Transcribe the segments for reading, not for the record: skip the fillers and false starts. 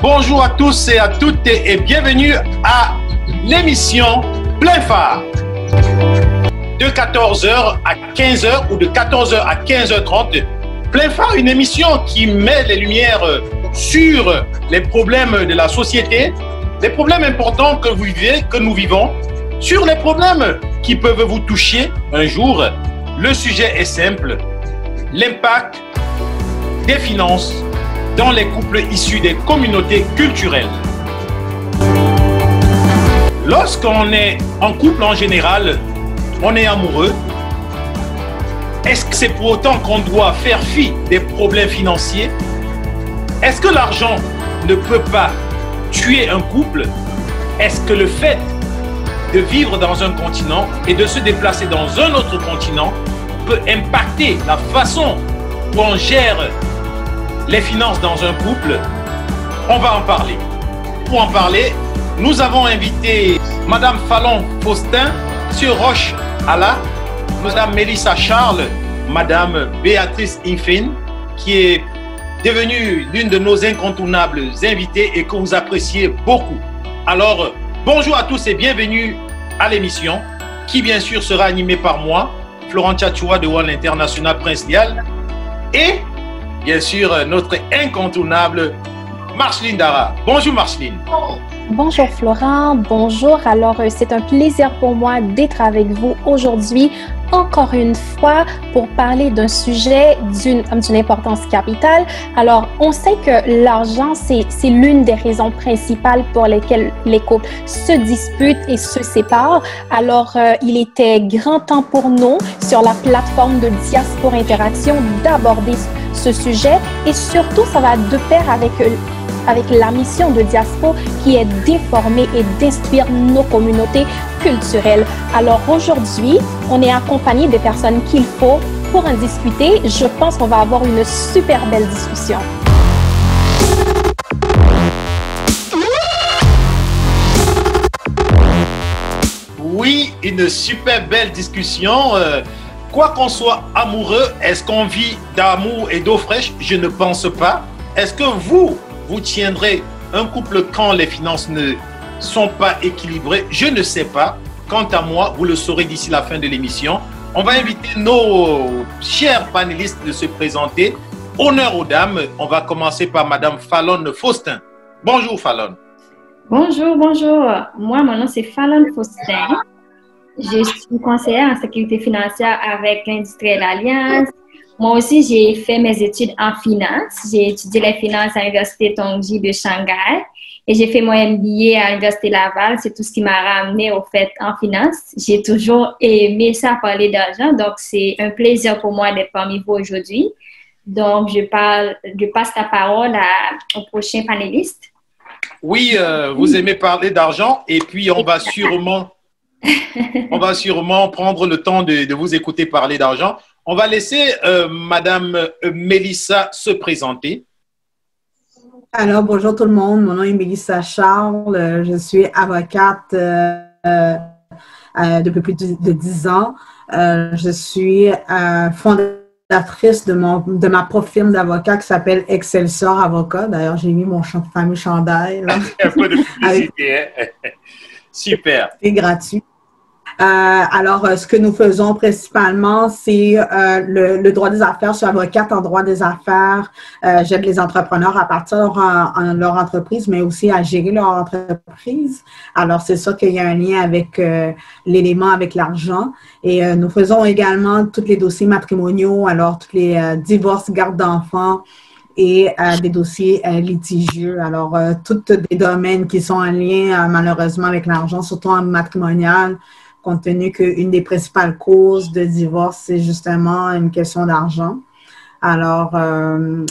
Bonjour à tous et à toutes et bienvenue à l'émission Plein Phare. De 14h à 15h ou de 14h à 15h30. Plein Phare, une émission qui met les lumières sur les problèmes de la société, les problèmes importants que vous vivez, que nous vivons, sur les problèmes qui peuvent vous toucher un jour. Le sujet est simple, l'impact des finances dans les couples issus des communautés culturelles. Lorsqu'on est en couple en général, on est amoureux. Est-ce que c'est pour autant qu'on doit faire fi des problèmes financiers? Est-ce que l'argent ne peut pas tuer un couple? Est-ce que le fait de vivre dans un continent et de se déplacer dans un autre continent peut impacter la façon dont on gère les finances dans un couple? On va en parler. Pour en parler, nous avons invité Madame Fallon Faustin, Monsieur Roche Allah, Madame Mélissa Charles, Madame Béatrice Infine, qui est devenue l'une de nos incontournables invitées et que vous appréciez beaucoup. Alors, bonjour à tous et bienvenue à l'émission, qui bien sûr sera animée par moi, Florent Tchatchoua de One International Prince Lial, et bien sûr, notre incontournable Marceline Dara. Bonjour Marceline. Bonjour Florent, bonjour. Alors, c'est un plaisir pour moi d'être avec vous aujourd'hui, encore une fois, pour parler d'un sujet d'une importance capitale. Alors, on sait que l'argent, c'est l'une des raisons principales pour lesquelles les couples se disputent et se séparent. Alors, il était grand temps pour nous, sur la plateforme de Diaspora Interaction, d'aborder ce sujet et surtout, ça va de pair avec la mission de Diaspo qui est d'informer et d'instruire nos communautés culturelles. Alors aujourd'hui, on est accompagné des personnes qu'il faut pour en discuter. Je pense qu'on va avoir une super belle discussion. Oui, une super belle discussion. Quoi qu'on soit amoureux, est-ce qu'on vit d'amour et d'eau fraîche? Je ne pense pas. Est-ce que vous tiendrez un couple quand les finances ne sont pas équilibrées? Je ne sais pas. Quant à moi, vous le saurez d'ici la fin de l'émission. On va inviter nos chers panélistes de se présenter. Honneur aux dames. On va commencer par Madame Fallon Faustin. Bonjour Fallon. Bonjour, bonjour. Moi, mon nom c'est Fallon Faustin. Je suis conseillère en sécurité financière avec l'Industrielle Alliance. Moi aussi, j'ai fait mes études en finance. J'ai étudié les finances à l'Université Tongji de Shanghai et j'ai fait mon MBA à l'Université Laval. C'est tout ce qui m'a ramené au fait en finance. J'ai toujours aimé ça, parler d'argent. Donc, c'est un plaisir pour moi d'être parmi vous aujourd'hui. Donc, je passe la parole au prochain panéliste. Oui, vous aimez parler d'argent et puis on va sûrement prendre le temps de vous écouter parler d'argent. On va laisser Madame Mélissa se présenter. Alors, bonjour tout le monde. Mon nom est Mélissa Charles. Je suis avocate depuis plus de 10 ans. Je suis fondatrice de ma propre firme d'avocat qui s'appelle Excelsior Avocat. D'ailleurs, j'ai mis mon fameux chandail. Là. Un peu de publicité. Super. C'est gratuit. Alors, ce que nous faisons principalement, c'est le droit des affaires. Je suis avocate en droit des affaires. J'aide les entrepreneurs à partir de leur entreprise, mais aussi à gérer leur entreprise. Alors, c'est ça qu'il y a un lien avec l'élément avec l'argent. Et nous faisons également tous les dossiers matrimoniaux, alors tous les divorces, garde d'enfants et des dossiers litigieux. Alors, tous des domaines qui sont en lien malheureusement avec l'argent, surtout en matrimonial, compte tenu qu'une des principales causes de divorce, c'est justement une question d'argent. Alors,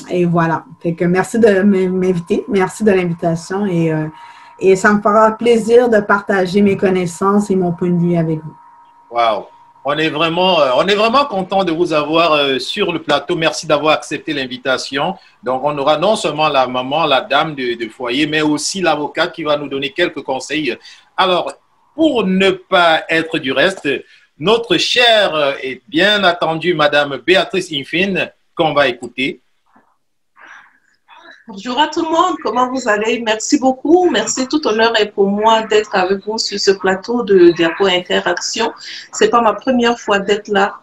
et voilà. Fait que merci de m'inviter. Merci de l'invitation et ça me fera plaisir de partager mes connaissances et mon point de vue avec vous. Wow! On est vraiment content de vous avoir sur le plateau. Merci d'avoir accepté l'invitation. Donc, on aura non seulement la maman, la dame de foyer, mais aussi l'avocat qui va nous donner quelques conseils. Alors, pour ne pas être du reste, notre chère et bien attendue Madame Béatrice Infine, qu'on va écouter. Bonjour à tout le monde, comment vous allez? Merci beaucoup, merci, tout honneur est pour moi d'être avec vous sur ce plateau de Diapo Interaction. C'est pas ma première fois d'être là.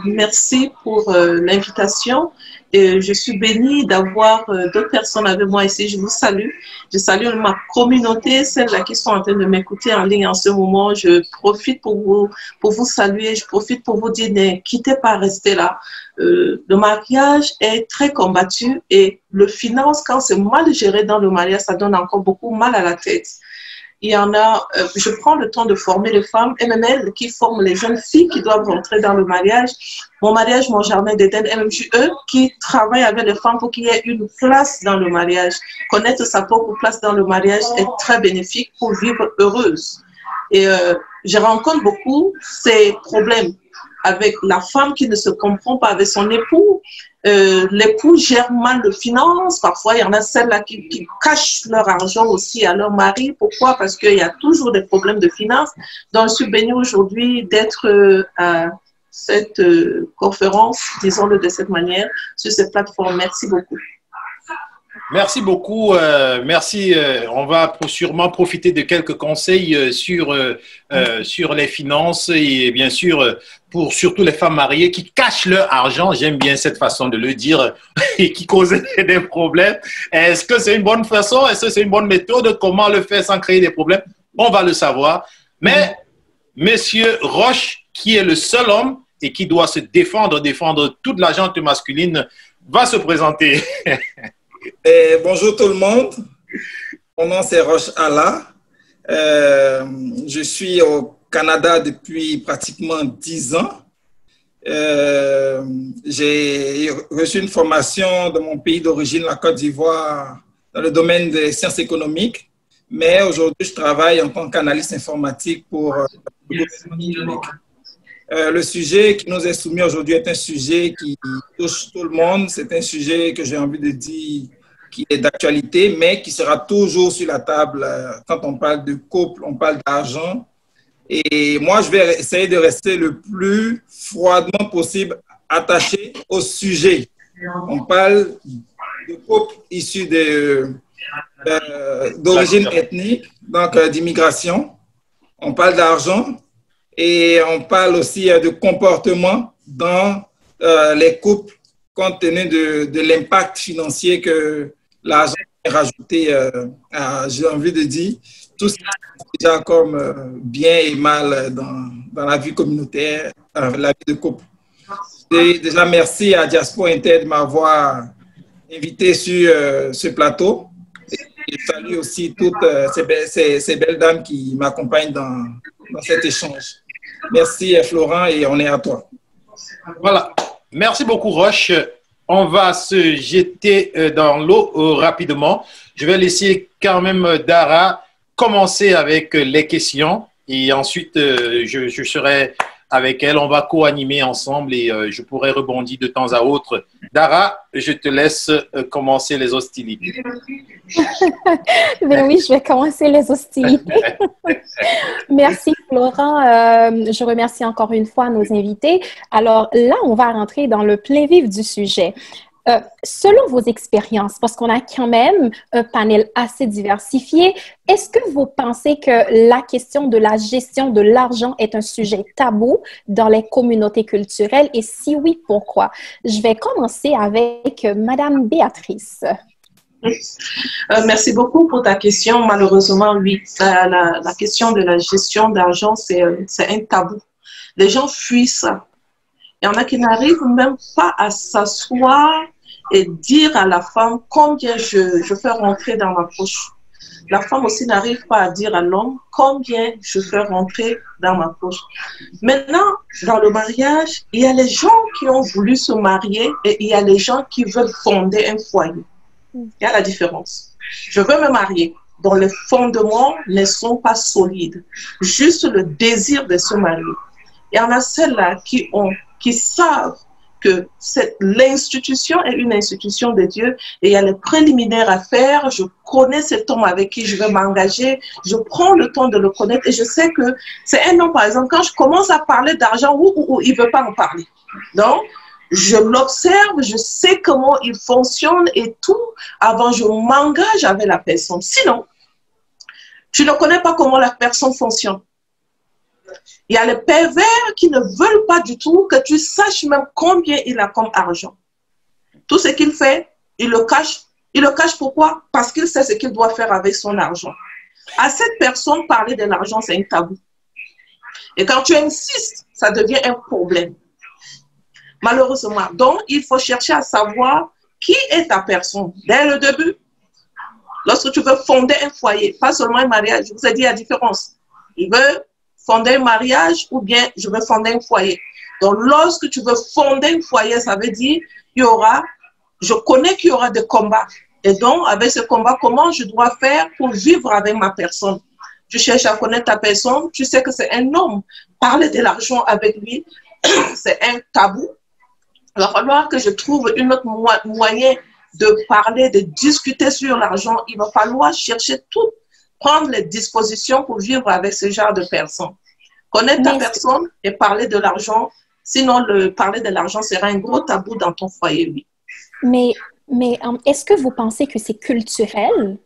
Merci pour l'invitation. Je suis bénie d'avoir d'autres personnes avec moi ici. Je vous salue. Je salue ma communauté, celles qui sont en train de m'écouter en ligne en ce moment. Je profite pour vous saluer. Je profite pour vous dire ne quittez pas, restez là. Le mariage est très combattu et le finance, quand c'est mal géré dans le mariage, ça donne encore beaucoup mal à la tête. Il y en a, je prends le temps de former les femmes, MML, qui forment les jeunes filles qui doivent rentrer dans le mariage. Mon mariage, mon jardin d'Éden, MMJE, qui travaille avec les femmes pour qu'il y ait une place dans le mariage. Connaître sa propre place dans le mariage est très bénéfique pour vivre heureuse. Et je rencontre beaucoup ces problèmes avec la femme qui ne se comprend pas avec son époux. L'époux gère mal les finances. Parfois, il y en a celles-là qui cachent leur argent aussi à leur mari. Pourquoi? Parce qu'il y a toujours des problèmes de finances. Donc, je suis bénie aujourd'hui d'être à cette conférence, disons-le de cette manière, sur cette plateforme. Merci beaucoup. Merci beaucoup. Merci. On va sûrement profiter de quelques conseils sur les finances et bien sûr pour surtout les femmes mariées qui cachent leur argent. J'aime bien cette façon de le dire et qui causent des problèmes. Est-ce que c'est une bonne façon? Est-ce que c'est une bonne méthode? Comment le faire sans créer des problèmes? On va le savoir. Mais Monsieur Roche, qui est le seul homme et qui doit se défendre toute la gente masculine, va se présenter. Bonjour tout le monde, mon nom c'est Roche Allah, je suis au Canada depuis pratiquement 10 ans. J'ai reçu une formation dans mon pays d'origine, la Côte d'Ivoire, dans le domaine des sciences économiques, mais aujourd'hui je travaille en tant qu'analyste informatique pour le gouvernement numérique. Le sujet qui nous est soumis aujourd'hui est un sujet qui touche tout le monde. C'est un sujet que j'ai envie de dire qui est d'actualité, mais qui sera toujours sur la table. Quand on parle de couple, on parle d'argent. Et moi, je vais essayer de rester le plus froidement possible attaché au sujet. On parle de couple issu d'origine ethnique, donc d'immigration. On parle d'argent. Et on parle aussi de comportement dans les couples compte tenu de l'impact financier que l'argent a rajouté j'ai envie de dire, tout ce qui est déjà comme bien et mal dans la vie communautaire, la vie de couple. Et déjà, merci à Diaspora Inter de m'avoir invité sur ce plateau. Et je salue aussi toutes ces belles dames qui m'accompagnent dans cet échange. Merci Florent et on est à toi. Voilà. Merci beaucoup Roche. On va se jeter dans l'eau rapidement. Je vais laisser quand même Dara commencer avec les questions et ensuite je serai avec elle. On va co-animer ensemble et je pourrai rebondir de temps à autre. Dara, je te laisse commencer les hostilités. Ben oui, je vais commencer les hostilités. Merci Florent. Je remercie encore une fois nos invités. Alors là, on va rentrer dans le plein vif du sujet. Selon vos expériences, parce qu'on a quand même un panel assez diversifié, est-ce que vous pensez que la question de la gestion de l'argent est un sujet tabou dans les communautés culturelles? Et si oui, pourquoi? Je vais commencer avec Madame Béatrice. Merci beaucoup pour ta question. Malheureusement, oui, la question de la gestion d'argent, c'est un tabou. Les gens fuient ça. Il y en a qui n'arrivent même pas à s'asseoir et dire à la femme combien je fais rentrer dans ma poche. La femme aussi n'arrive pas à dire à l'homme combien je fais rentrer dans ma poche. Maintenant, dans le mariage, il y a les gens qui ont voulu se marier et il y a les gens qui veulent fonder un foyer. Il y a la différence. Je veux me marier, dont les fondements ne sont pas solides. Juste le désir de se marier. Il y en a celles-là qui savent que l'institution est une institution de Dieu et il y a les préliminaires à faire. Je connais cet homme avec qui je vais m'engager. Je prends le temps de le connaître et je sais que c'est un homme, par exemple, quand je commence à parler d'argent, il ne veut pas en parler. Donc, je l'observe, je sais comment il fonctionne et tout, avant je m'engage avec la personne. Sinon, tu ne connais pas comment la personne fonctionne. Il y a les pervers qui ne veulent pas du tout que tu saches même combien il a comme argent. Tout ce qu'il fait, il le cache. Il le cache pourquoi? Parce qu'il sait ce qu'il doit faire avec son argent. À cette personne, parler de l'argent, c'est un tabou. Et quand tu insistes, ça devient un problème. Malheureusement. Donc, il faut chercher à savoir qui est ta personne dès le début. Lorsque tu veux fonder un foyer, pas seulement un mariage, je vous ai dit la différence. Il veut fonder un mariage ou bien je veux fonder un foyer. Donc, lorsque tu veux fonder un foyer, ça veut dire je connais qu'il y aura des combats. Et donc, avec ce combat, comment je dois faire pour vivre avec ma personne? Tu cherches à connaître ta personne, tu sais que c'est un homme. Parler de l'argent avec lui, c'est un tabou. Il va falloir que je trouve un autre moyen de parler, de discuter sur l'argent. Il va falloir chercher tout, prendre les dispositions pour vivre avec ce genre de personnes. Connaître ta personne et parler de l'argent. Sinon, parler de l'argent sera un gros tabou dans ton foyer, oui. Mais est-ce que vous pensez que c'est culturel?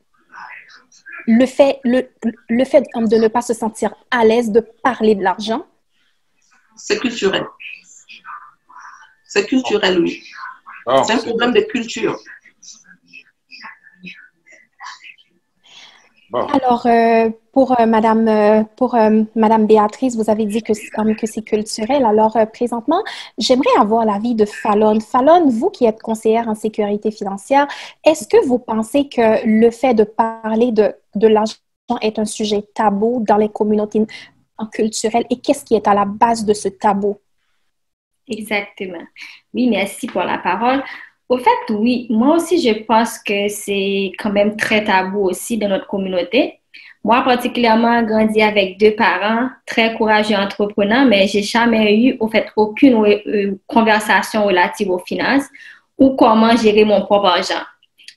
Le fait de ne pas se sentir à l'aise de parler de l'argent? C'est culturel. C'est culturel, oui. Oh, c'est un problème de culture. Bon. Alors, pour Madame Béatrice, vous avez dit que c'est culturel. Alors, présentement, j'aimerais avoir l'avis de Fallon. Fallon, vous qui êtes conseillère en sécurité financière, est-ce que vous pensez que le fait de parler de l'argent est un sujet tabou dans les communautés culturelles et qu'est-ce qui est à la base de ce tabou? Exactement. Oui, merci pour la parole. Au fait, oui, moi aussi, je pense que c'est quand même très tabou aussi dans notre communauté. Moi, particulièrement, grandi avec 2 parents très courageux entrepreneurs, mais j'ai jamais eu, au fait, aucune conversation relative aux finances ou comment gérer mon propre argent.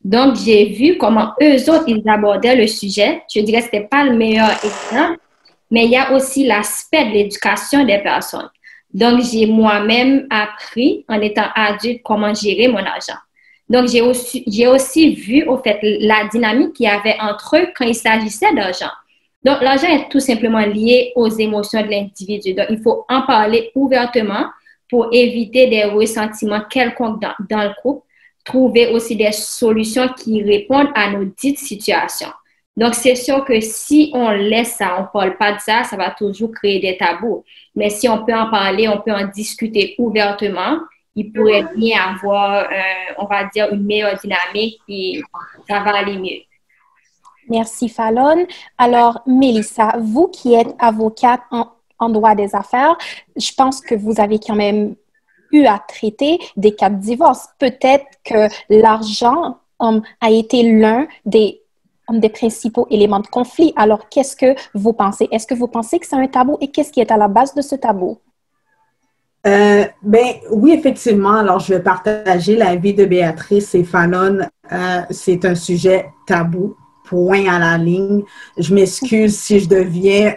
Donc, j'ai vu comment eux autres, ils abordaient le sujet. Je dirais que ce n'était pas le meilleur exemple, mais il y a aussi l'aspect de l'éducation des personnes. Donc, j'ai moi-même appris, en étant adulte, comment gérer mon argent. Donc, j'ai aussi vu, au fait, la dynamique qu'il y avait entre eux quand il s'agissait d'argent. Donc, l'argent est tout simplement lié aux émotions de l'individu. Donc, il faut en parler ouvertement pour éviter des ressentiments quelconques dans le couple, trouver aussi des solutions qui répondent à nos dites situations. Donc, c'est sûr que si on laisse ça, on ne parle pas de ça, ça va toujours créer des tabous. Mais si on peut en parler, on peut en discuter ouvertement, il pourrait bien avoir, on va dire, une meilleure dynamique et ça va aller mieux. Merci, Fallon. Alors, Mélissa, vous qui êtes avocate en droit des affaires, je pense que vous avez quand même eu à traiter des cas de divorce. Peut-être que l'argent a été l'un des principaux éléments de conflit. Alors, qu'est-ce que vous pensez? Est-ce que vous pensez que c'est un tabou et qu'est-ce qui est à la base de ce tabou? Oui, effectivement. Alors, je vais partager l'avis de Béatrice et Fallon. C'est un sujet tabou, point à la ligne. Je m'excuse si je deviens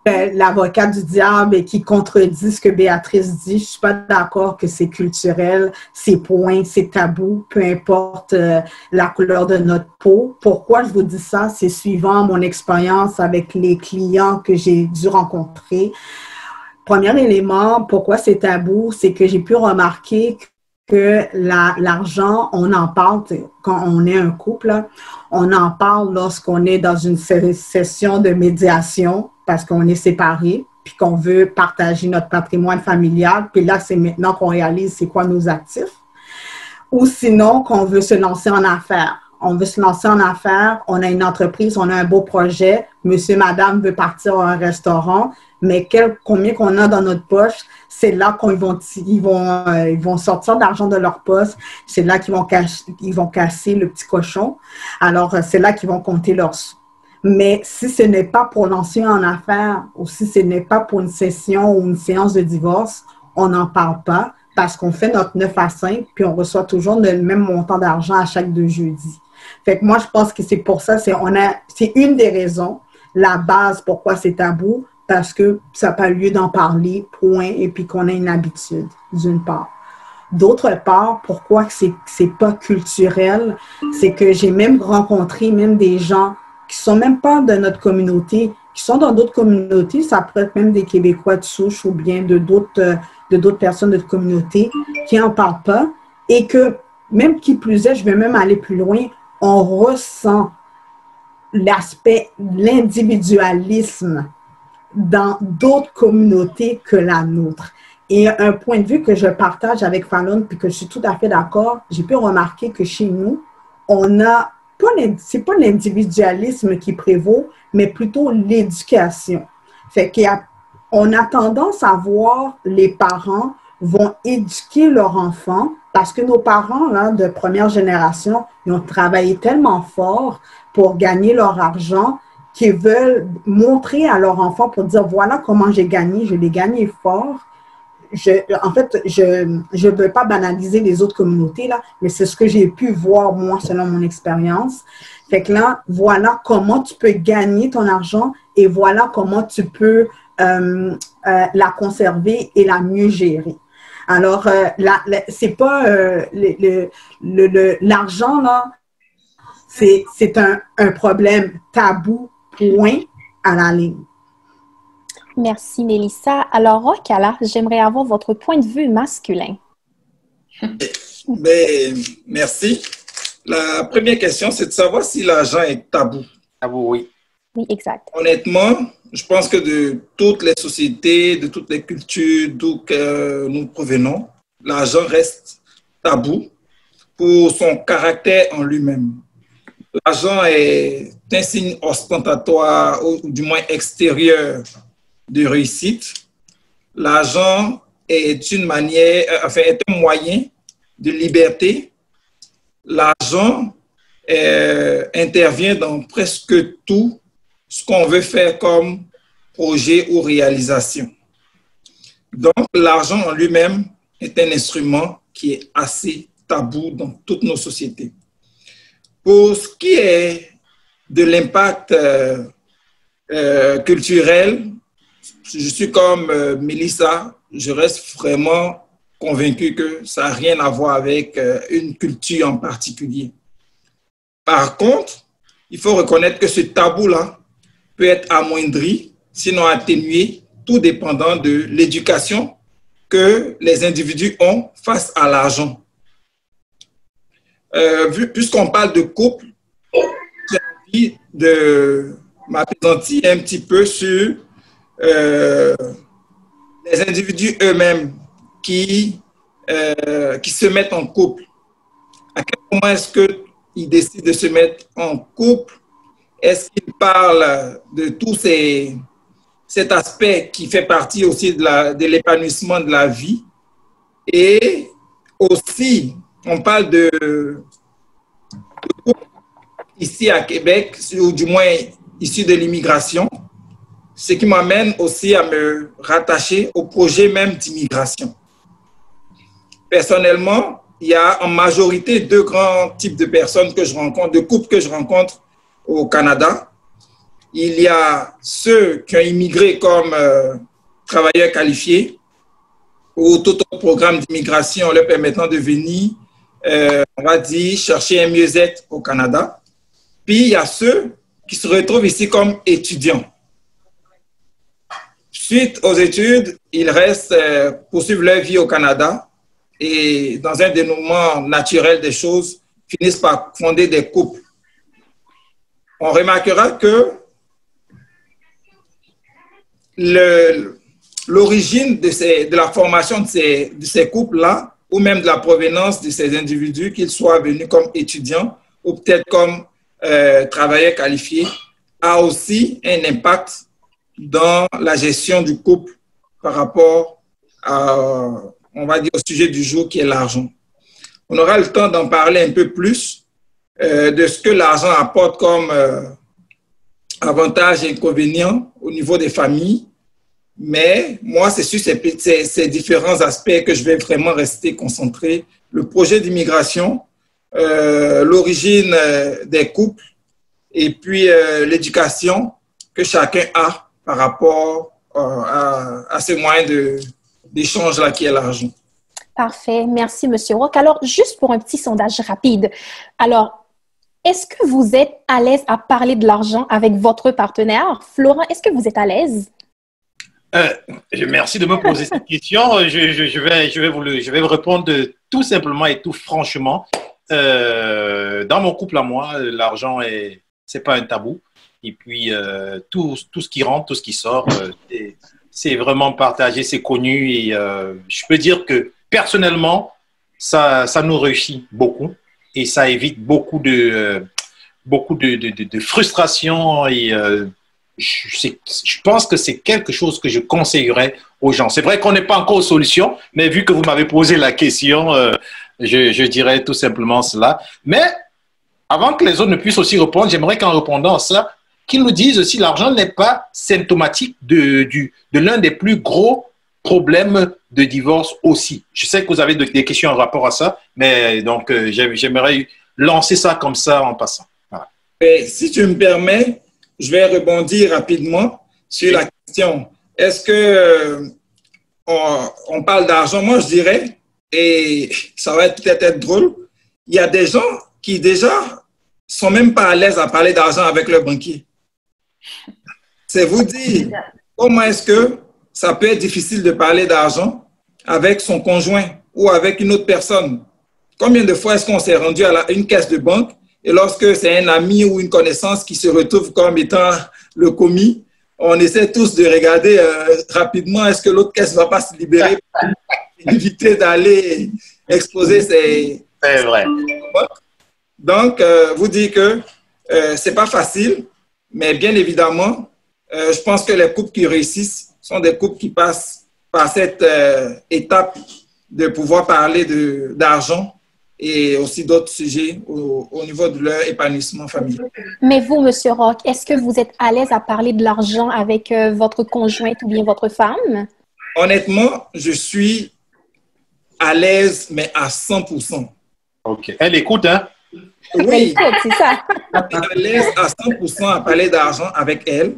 l'avocat du diable et qui contredit ce que Béatrice dit. Je ne suis pas d'accord que c'est culturel, c'est point, c'est tabou, peu importe la couleur de notre peau. Pourquoi je vous dis ça? C'est suivant mon expérience avec les clients que j'ai dû rencontrer. Premier élément, pourquoi c'est tabou, c'est que j'ai pu remarquer que l'argent, on en parle quand on est un couple, on en parle lorsqu'on est dans une session de médiation parce qu'on est séparés, puis qu'on veut partager notre patrimoine familial, puis là, c'est maintenant qu'on réalise c'est quoi nos actifs. Ou sinon, qu'on veut se lancer en affaires. On veut se lancer en affaires, on a une entreprise, on a un beau projet, monsieur, madame veut partir à un restaurant, mais combien qu'on a dans notre poche, c'est là qu'ils vont sortir de l'argent de leur poche, c'est là qu'ils vont casser le petit cochon. Alors, c'est là qu'ils vont compter leurs sous. Mais si ce n'est pas pour lancer en affaires ou si ce n'est pas pour une session ou une séance de divorce, on n'en parle pas parce qu'on fait notre 9 à 5 puis on reçoit toujours le même montant d'argent à chaque 2 jeudis. Fait que moi, je pense que c'est pour ça, c'est une des raisons, la base pourquoi c'est tabou, parce que ça n'a pas lieu d'en parler, point, et puis qu'on a une habitude, d'une part. D'autre part, pourquoi c'est pas culturel, c'est que j'ai même rencontré même des gens qui sont même pas de notre communauté, qui sont dans d'autres communautés, ça peut être même des Québécois de souche ou bien de d'autres personnes de notre communauté qui en parlent pas, et que même qui plus est, je vais même aller plus loin, on ressent l'aspect, l'individualisme dans d'autres communautés que la nôtre. Et un point de vue que je partage avec Fallon, puis que je suis tout à fait d'accord, j'ai pu remarquer que chez nous, on a pas, c'est pas l'individualisme qui prévaut, mais plutôt l'éducation. Fait qu'on a tendance à voir les parents vont éduquer leurs enfants parce que nos parents là, de première génération, ils ont travaillé tellement fort pour gagner leur argent qu'ils veulent montrer à leurs enfants pour dire voilà comment j'ai gagné, je l'ai gagné fort. En fait, je ne veux pas banaliser les autres communautés, là, mais c'est ce que j'ai pu voir, moi, selon mon expérience. Fait que là, voilà comment tu peux gagner ton argent et voilà comment tu peux la conserver et la mieux gérer. Alors, c'est pas l'argent, là, c'est un problème tabou, point, à la ligne. Merci, Mélissa. Alors, Rokala, j'aimerais avoir votre point de vue masculin. Merci. La première question, c'est de savoir si l'argent est tabou. Tabou, oui. Oui, exact. Honnêtement, je pense que de toutes les sociétés, de toutes les cultures d'où nous provenons, l'argent reste tabou pour son caractère en lui-même. L'argent est un signe ostentatoire, ou du moins extérieur, de réussite. L'argent est une manière, est un moyen de liberté. L'argent intervient dans presque tout ce qu'on veut faire comme projet ou réalisation. Donc, l'argent en lui-même est un instrument qui est assez tabou dans toutes nos sociétés. Pour ce qui est de l'impact culturel, je suis comme Mélissa, je reste vraiment convaincu que ça n'a rien à voir avec une culture en particulier. Par contre, il faut reconnaître que ce tabou-là peut être amoindri, sinon atténué, tout dépendant de l'éducation que les individus ont face à l'argent. Puisqu'on parle de couple, j'ai envie de m'appesantir un petit peu sur les individus eux-mêmes qui se mettent en couple. À quel moment est-ce qu'ils décident de se mettre en couple? Est-ce qu'ils parlent de tout cet aspect qui fait partie aussi de l'épanouissement de la vie? Et aussi, on parle de couple ici à Québec, ou du moins issus de l'immigration, ce qui m'amène aussi à me rattacher au projet même d'immigration. Personnellement, il y a en majorité deux grands types de personnes que je rencontre, de couples que je rencontre au Canada. Il y a ceux qui ont immigré comme travailleurs qualifiés ou tout autre programme d'immigration leur permettant de venir, on va dire, chercher un mieux-être au Canada. Puis il y a ceux qui se retrouvent ici comme étudiants. Suite aux études, ils restent poursuivre leur vie au Canada et dans un dénouement naturel des choses, finissent par fonder des couples. On remarquera que l'origine de la formation de ces couples-là, ou même de la provenance de ces individus, qu'ils soient venus comme étudiants ou peut-être comme travailleurs qualifiés, a aussi un impact dans la gestion du couple par rapport à, on va dire, au sujet du jour qui est l'argent. On aura le temps d'en parler un peu plus de ce que l'argent apporte comme avantages et inconvénients au niveau des familles. Mais moi, c'est sur ces différents aspects que je vais vraiment rester concentré. Le projet d'immigration, l'origine des couples et puis l'éducation que chacun a par rapport à ce moyen d'échange-là qui est l'argent. Parfait. Merci, M. Roch. Alors, juste pour un petit sondage rapide. Alors, est-ce que vous êtes à l'aise à parler de l'argent avec votre partenaire? Florent, est-ce que vous êtes à l'aise? Merci de me poser cette question. Je vais vous répondre tout simplement et tout franchement. Dans mon couple à moi, l'argent c'est pas un tabou. Et puis tout ce qui rentre, tout ce qui sort, c'est vraiment partagé, c'est connu. Et je peux dire que personnellement, ça nous réussit beaucoup et ça évite beaucoup de frustration et je pense que c'est quelque chose que je conseillerais aux gens. C'est vrai qu'on n'est pas encore aux solutions, mais vu que vous m'avez posé la question, je dirais tout simplement cela. Mais avant que les autres ne puissent aussi répondre, j'aimerais qu'en répondant à ça, qu'ils nous disent aussi l'argent n'est pas symptomatique de l'un des plus gros problèmes de divorce aussi. Je sais que vous avez des questions en rapport à ça, mais donc j'aimerais lancer ça comme ça en passant. Voilà. Et si tu me permets, je vais rebondir rapidement sur la question. Est-ce que on parle d'argent? Moi, je dirais, et ça va peut-être être drôle, il y a des gens qui déjà sont même pas à l'aise à parler d'argent avec leur banquier. C'est vous dire comment est-ce que ça peut être difficile de parler d'argent avec son conjoint ou avec une autre personne. Combien de fois est-ce qu'on s'est rendu à une caisse de banque et lorsque c'est un ami ou une connaissance qui se retrouve comme étant le commis, on essaie tous de regarder rapidement est-ce que l'autre caisse ne va pas se libérer pour éviter d'aller exposer ses... C'est vrai. Donc, vous dites que ce n'est pas facile, mais bien évidemment, je pense que les couples qui réussissent sont des couples qui passent par cette étape de pouvoir parler d'argent et aussi d'autres sujets au niveau de leur épanouissement familial. Mais vous, M. Roch, est-ce que vous êtes à l'aise à parler de l'argent avec votre conjointe ou bien votre femme? Honnêtement, je suis à l'aise, mais à 100%. OK. Elle écoute, hein? Oui, c'est ça. je suis à l'aise à 100% à parler d'argent avec elle.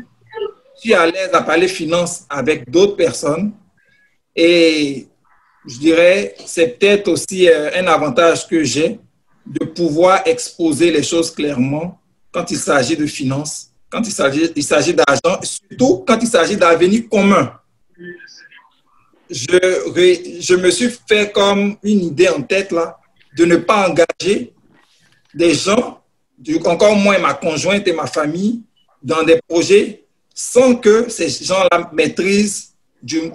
Je suis à l'aise à parler finance avec d'autres personnes. Et je dirais, c'est peut-être aussi un avantage que j'ai de pouvoir exposer les choses clairement quand il s'agit de finances, quand il s'agit d'argent, surtout quand il s'agit d'avenir commun. Je me suis fait comme une idée en tête là, de ne pas engager des gens, encore moins ma conjointe et ma famille, dans des projets sans que ces gens-là maîtrisent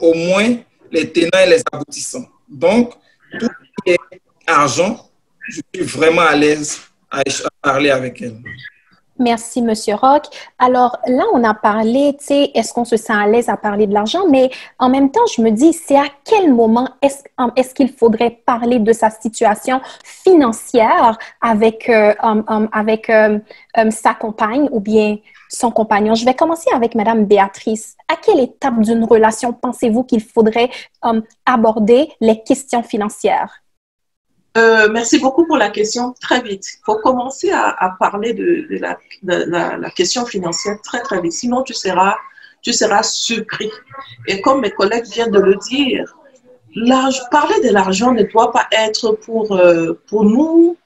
au moins les tenants et les aboutissants. Donc, tout ce qui est argent, je suis vraiment à l'aise à parler avec elle. Merci, M. Roch. Alors là, on a parlé, tu sais, est-ce qu'on se sent à l'aise à parler de l'argent, mais en même temps, je me dis, c'est à quel moment est-ce qu'il faudrait parler de sa situation financière avec sa compagne ou bien son compagnon? Je vais commencer avec Mme Béatrice. À quelle étape d'une relation pensez-vous qu'il faudrait aborder les questions financières? Merci beaucoup pour la question. Très vite. Il faut commencer à parler de la question financière très, très vite. Sinon, tu seras surpris. Et comme mes collègues viennent de le dire, parler de l'argent ne doit pas être pour nous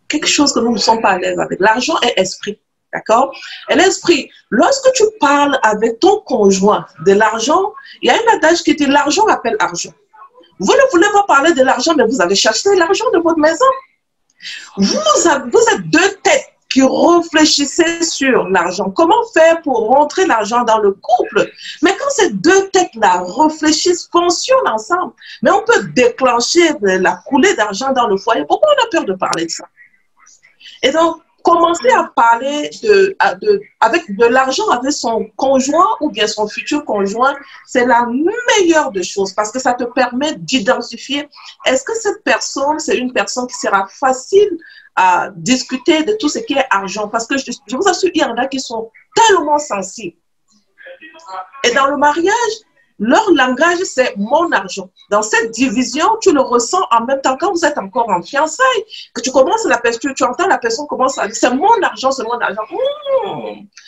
quelque chose que nous ne sommes pas à l'aise avec. L'argent est esprit. D'accord? Et l'esprit, lorsque tu parles avec ton conjoint de l'argent, il y a un adage qui dit l'argent appelle argent. Vous ne voulez pas parler de l'argent, mais vous allez chercher l'argent de votre maison. Vous êtes deux têtes qui réfléchissez sur l'argent. Comment faire pour rentrer l'argent dans le couple? Mais quand ces deux têtes-là réfléchissent, fonctionnent ensemble, mais on peut déclencher la coulée d'argent dans le foyer. Pourquoi on a peur de parler de ça? Et donc, commencer à parler avec de l'argent avec son conjoint ou bien son futur conjoint, c'est la meilleure des choses parce que ça te permet d'identifier est-ce que cette personne, c'est une personne qui sera facile à discuter de tout ce qui est argent parce que je vous assure, il y en a qui sont tellement sensibles. Et dans le mariage, Leur langage, c'est mon argent. Dans cette division, tu le ressens en même temps quand vous êtes encore en fiançailles, que tu commences la personne, tu entends la personne commence à dire c'est mon argent, c'est mon argent.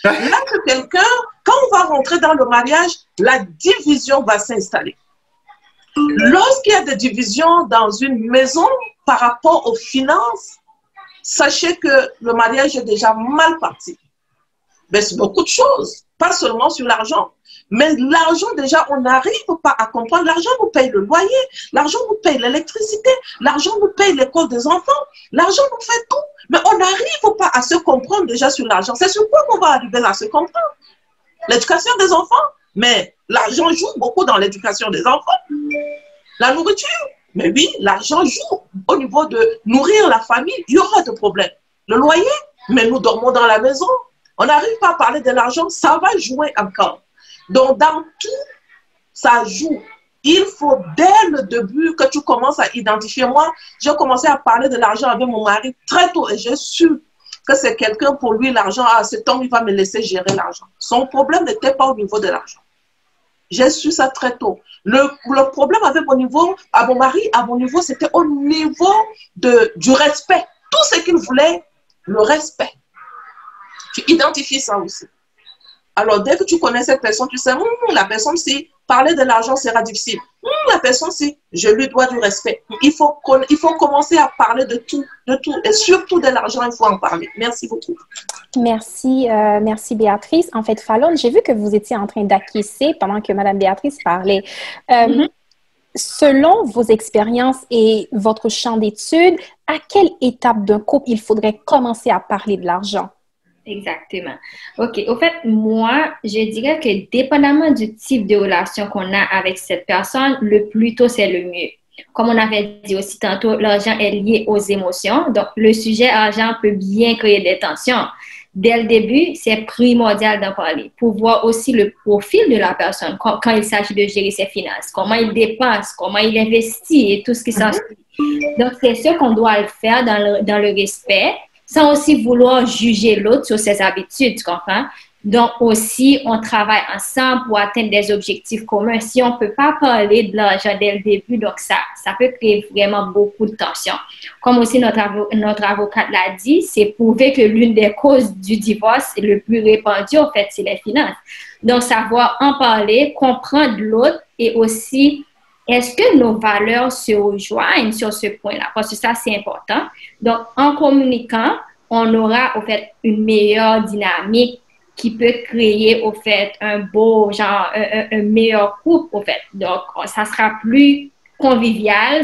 Là que quelqu'un, quand on va rentrer dans le mariage, la division va s'installer. Lorsqu'il y a des divisions dans une maison par rapport aux finances, sachez que le mariage est déjà mal parti. Mais c'est beaucoup de choses, pas seulement sur l'argent. Mais l'argent, déjà, on n'arrive pas à comprendre. L'argent nous paye le loyer, l'argent nous paye l'électricité, l'argent nous paye l'école des enfants, l'argent nous fait tout. Mais on n'arrive pas à se comprendre déjà sur l'argent. C'est sur quoi qu'on va arriver à se comprendre? L'éducation des enfants, mais l'argent joue beaucoup dans l'éducation des enfants. La nourriture, mais oui, l'argent joue au niveau de nourrir la famille. Il y aura des problèmes. Le loyer, mais nous dormons dans la maison. On n'arrive pas à parler de l'argent, ça va jouer encore. Donc, dans tout, ça joue. Il faut, dès le début, que tu commences à identifier. Moi, j'ai commencé à parler de l'argent avec mon mari très tôt et j'ai su que c'est quelqu'un, pour lui, l'argent, à cet homme, il va me laisser gérer l'argent. Son problème n'était pas au niveau de l'argent. J'ai su ça très tôt. Le problème avec mon mari, à mon niveau, c'était au niveau du respect. Tout ce qu'il voulait, le respect. Tu identifies ça aussi. Alors, dès que tu connais cette personne, tu sais, la personne, si parler de l'argent sera difficile. La personne, si je lui dois du respect. Il faut commencer à parler de tout, et surtout de l'argent, il faut en parler. Merci beaucoup. Merci, merci Béatrice. En fait, Fallon, j'ai vu que vous étiez en train d'acquiescer pendant que Mme Béatrice parlait. Selon vos expériences et votre champ d'études, à quelle étape d'un couple il faudrait commencer à parler de l'argent? Exactement. OK. Au fait, moi, je dirais que dépendamment du type de relation qu'on a avec cette personne, le plus tôt, c'est le mieux. Comme on avait dit aussi tantôt, l'argent est lié aux émotions. Donc, le sujet argent peut bien créer des tensions. Dès le début, c'est primordial d'en parler pour voir aussi le profil de la personne quand il s'agit de gérer ses finances, comment il dépense, comment il investit et tout ce qui s'ensuit. Donc, c'est sûr qu'on doit le faire dans le respect, sans aussi vouloir juger l'autre sur ses habitudes, tu comprends? Donc aussi, on travaille ensemble pour atteindre des objectifs communs. Si on ne peut pas parler de l'argent dès le début, donc ça peut créer vraiment beaucoup de tensions. Comme aussi notre avocate l'a dit, c'est prouvé que l'une des causes du divorce le plus répandu, en fait, c'est les finances. Donc, savoir en parler, comprendre l'autre et aussi est-ce que nos valeurs se rejoignent sur ce point-là? Parce que ça, c'est important. Donc, en communiquant, on aura, au fait, une meilleure dynamique qui peut créer, au fait, un beau, genre, un meilleur couple, au fait. Donc, ça sera plus convivial,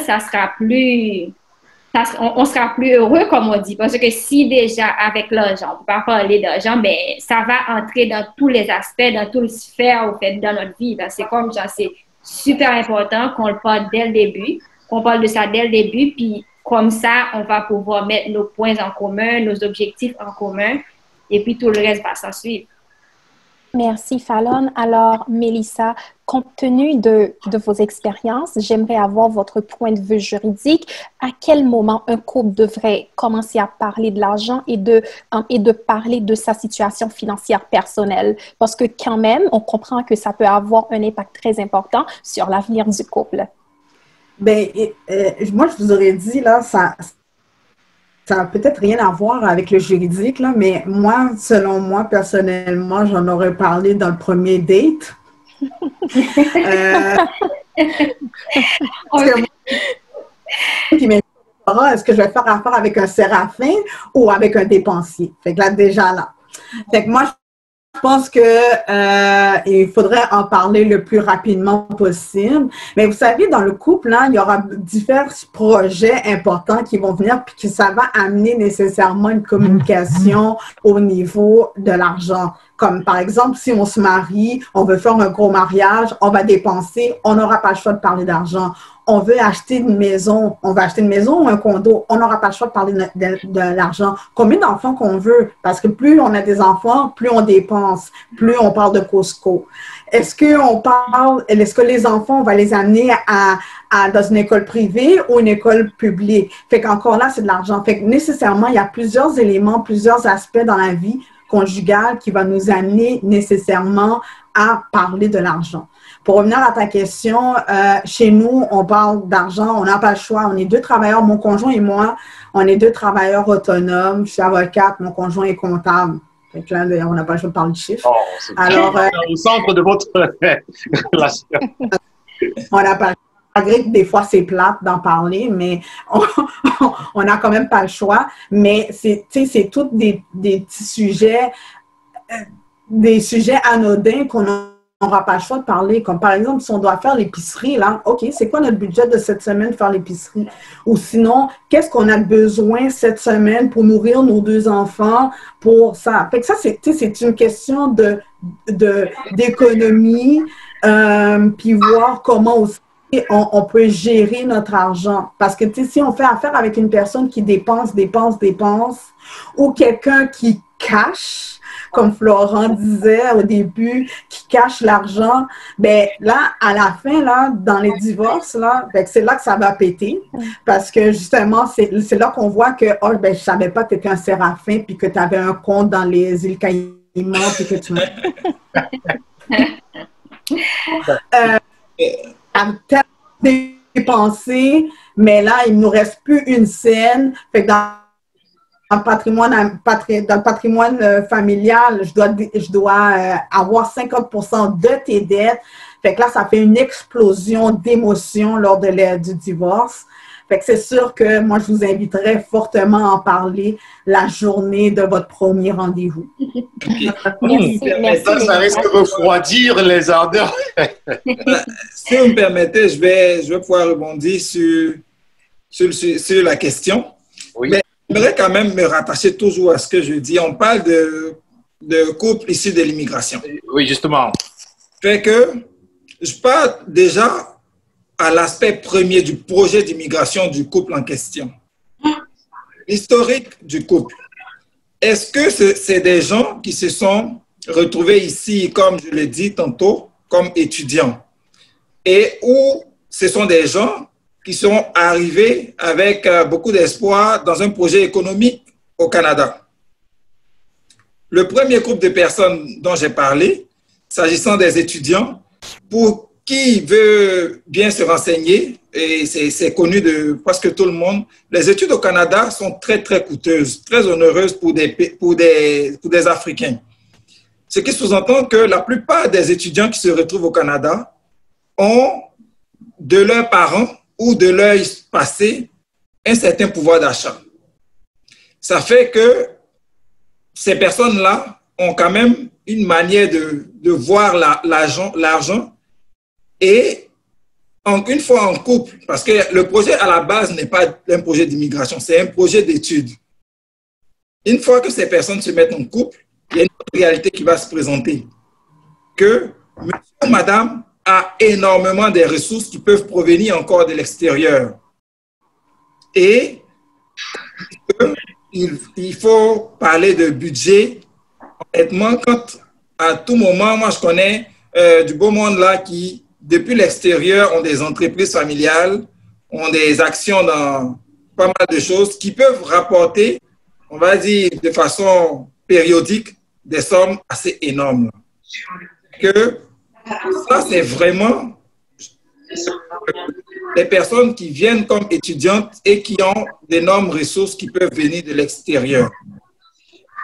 on sera plus heureux, comme on dit. Parce que si déjà, avec l'argent, on ne peut pas parler d'argent, ben, ça va entrer dans tous les aspects, dans toutes les sphères, au fait, dans notre vie. C'est comme, genre, c'est super important qu'on le parle dès le début, qu'on parle de ça dès le début, puis comme ça, on va pouvoir mettre nos points en commun, nos objectifs en commun, et puis tout le reste va s'en suivre. Merci, Fallon. Alors, Mélissa, compte tenu de vos expériences, j'aimerais avoir votre point de vue juridique. À quel moment un couple devrait commencer à parler de l'argent et de parler de sa situation financière personnelle? Parce que quand même, on comprend que ça peut avoir un impact très important sur l'avenir du couple. Bien, moi, je vous aurais dit, là, ça n'a peut-être rien à voir avec le juridique, là, mais moi, selon moi, personnellement, j'en aurais parlé dans le premier date. Est-ce que je vais faire affaire avec un séraphin ou avec un dépensier? Fait que là, déjà là. Fait que moi, je pense que il faudrait en parler le plus rapidement possible. Mais vous savez, dans le couple, là, il y aura divers projets importants qui vont venir puis que ça va amener nécessairement une communication au niveau de l'argent. Comme par exemple, si on se marie, on veut faire un gros mariage, on va dépenser, on n'aura pas le choix de parler d'argent. On veut acheter une maison, on va acheter une maison ou un condo, on n'aura pas le choix de parler de l'argent. Combien d'enfants qu'on veut? Parce que plus on a des enfants, plus on dépense, plus on parle de Costco. Est-ce que les enfants, on va les amener dans une école privée ou une école publique? Fait qu'encore là, c'est de l'argent. Fait que nécessairement, il y a plusieurs éléments, plusieurs aspects dans la vie conjugale qui va nous amener nécessairement à parler de l'argent. pour revenir à ta question, chez nous, on parle d'argent, on n'a pas le choix. On est deux travailleurs, mon conjoint et moi, on est deux travailleurs autonomes. Je suis avocate, mon conjoint est comptable. Donc là, on n'a pas le choix de parler de chiffres. Oh, c'est alors, au centre de votre relation. On n'a pas le choix. Malgré que des fois, c'est plate d'en parler, mais on n'a quand même pas le choix. Mais c'est tous des petits sujets, des sujets anodins qu'on n'aura pas le choix de parler. Comme par exemple, si on doit faire l'épicerie, là, OK, c'est quoi notre budget de cette semaine de faire l'épicerie? Ou sinon, qu'est-ce qu'on a besoin cette semaine pour nourrir nos 2 enfants pour ça? Fait que ça, c'est une question d'économie, puis voir comment aussi on peut gérer notre argent. Parce que, si on fait affaire avec une personne qui dépense, ou quelqu'un qui cache, comme Florent disait au début, qui cache l'argent, ben là, à la fin, là, dans les divorces, là, ben, c'est là que ça va péter. Parce que, justement, c'est là qu'on voit que, oh, ben, je savais pas que tu étais un séraphin, puis que tu avais un compte dans les îles Caïmans, puis que tu dépensé, mais là, il ne nous reste plus une scène. Fait que dans le patrimoine familial, je dois avoir 50% de tes dettes. Fait que là, ça fait une explosion d'émotions lors du divorce. Fait que c'est sûr que moi, je vous inviterais fortement à en parler la journée de votre premier rendez-vous. Merci, ça risque de refroidir les ardeurs. Si vous me permettez, je vais pouvoir rebondir sur la question. Oui. Mais j'aimerais quand même me rattacher toujours à ce que je dis. On parle de couples issus de l'immigration. Oui, justement. Fait que je parle déjà à l'aspect premier du projet d'immigration du couple en question. L'historique du couple. Est-ce que c'est des gens qui se sont retrouvés ici, comme je l'ai dit tantôt, comme étudiants? Et où ce sont des gens qui sont arrivés avec beaucoup d'espoir dans un projet économique au Canada? Le premier groupe de personnes dont j'ai parlé, s'agissant des étudiants, pour qui veut bien se renseigner, et c'est connu de presque tout le monde, les études au Canada sont très, très coûteuses, très onéreuses pour des Africains. Ce qui sous-entend que la plupart des étudiants qui se retrouvent au Canada ont de leurs parents ou de leur passé un certain pouvoir d'achat. Ça fait que ces personnes-là ont quand même une manière de voir l'argent. Et une fois en couple, parce que le projet à la base n'est pas un projet d'immigration, c'est un projet d'études. Une fois que ces personnes se mettent en couple, il y a une autre réalité qui va se présenter. Que monsieur ou madame a énormément de ressources qui peuvent provenir encore de l'extérieur. Et il faut parler de budget. Honnêtement, quand à tout moment, moi je connais du beau monde là qui, depuis l'extérieur, ont des entreprises familiales, ont des actions dans pas mal de choses qui peuvent rapporter, on va dire, de façon périodique, des sommes assez énormes. Que ça, c'est vraiment des personnes qui viennent comme étudiantes et qui ont d'énormes ressources qui peuvent venir de l'extérieur.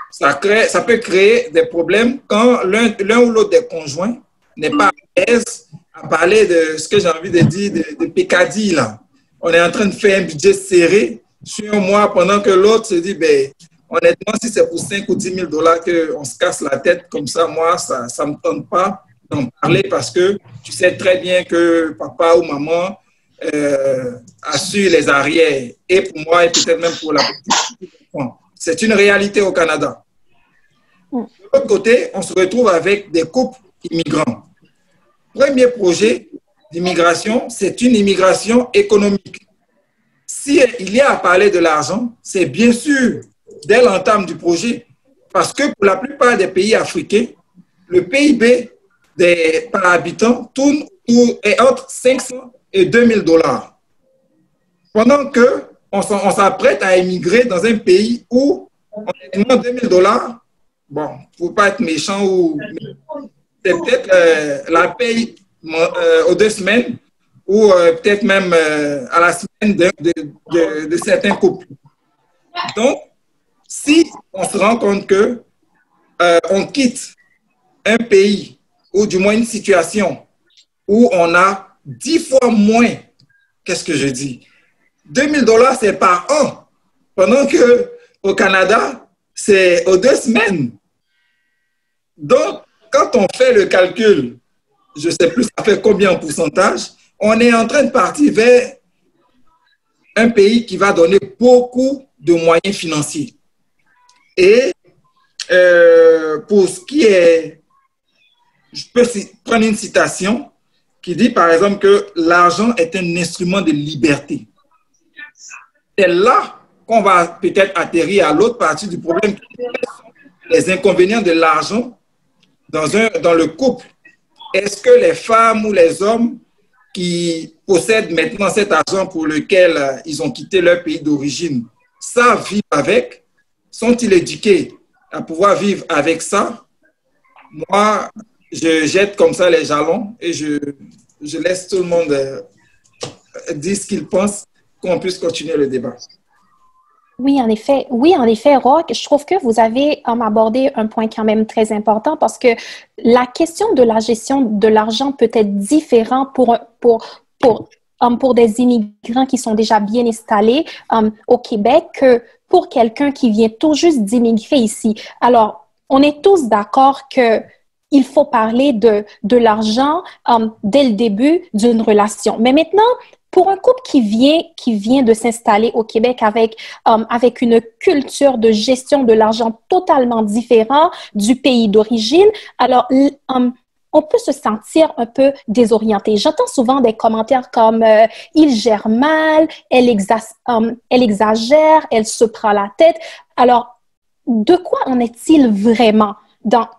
Ça peut créer des problèmes quand l'un ou l'autre des conjoints n'est pas à l'aise à parler de ce que j'ai envie de dire, de pécadilles, là. On est en train de faire un budget serré sur un mois pendant que l'autre se dit, ben, honnêtement, si c'est pour 5 ou 10 000 $ qu'on se casse la tête comme ça, moi, ça ne me tente pas d'en parler parce que tu sais très bien que papa ou maman assure les arrières. Et pour moi, et peut-être même pour la petite. C'est une réalité au Canada. De l'autre côté, on se retrouve avec des couples immigrants. Premier projet d'immigration, c'est une immigration économique. Si il y a à parler de l'argent, c'est bien sûr dès l'entame du projet, parce que pour la plupart des pays africains, le PIB par habitant tourne entre 500 et 2000 $. Pendant qu'on s'apprête à émigrer dans un pays où, honnêtement, 2000 $, bon, il ne faut pas être méchant, c'est peut-être la paye aux 2 semaines ou peut-être même à la semaine de certains couples. Donc, si on se rend compte que on quitte un pays ou du moins une situation où on a 10 fois moins, qu'est-ce que je dis? 2 000 $, c'est par an, pendant qu'au Canada, c'est aux 2 semaines. Donc, quand on fait le calcul, je ne sais plus ça fait combien en pourcentage, on est en train de partir vers un pays qui va donner beaucoup de moyens financiers. Et pour ce qui est, je peux prendre une citation qui dit par exemple que l'argent est un instrument de liberté. C'est là qu'on va peut-être atterrir à l'autre partie du problème, les inconvénients de l'argent dans le couple. Est-ce que les femmes ou les hommes qui possèdent maintenant cet argent pour lequel ils ont quitté leur pays d'origine savent vivre avec? Sont-ils éduqués à pouvoir vivre avec ça? Moi, je jette comme ça les jalons et je laisse tout le monde dire ce qu'il pense, qu'on puisse continuer le débat. Oui, en effet, Roch, je trouve que vous avez abordé un point quand même très important parce que la question de la gestion de l'argent peut être différente pour des immigrants qui sont déjà bien installés au Québec que pour quelqu'un qui vient tout juste d'immigrer ici. Alors, on est tous d'accord que il faut parler de l'argent dès le début d'une relation. Mais maintenant, pour un couple qui vient de s'installer au Québec avec une culture de gestion de l'argent totalement différente du pays d'origine, alors on peut se sentir un peu désorienté. J'entends souvent des commentaires comme il gère mal, elle exagère, elle se prend la tête. Alors, de quoi en est-il vraiment dans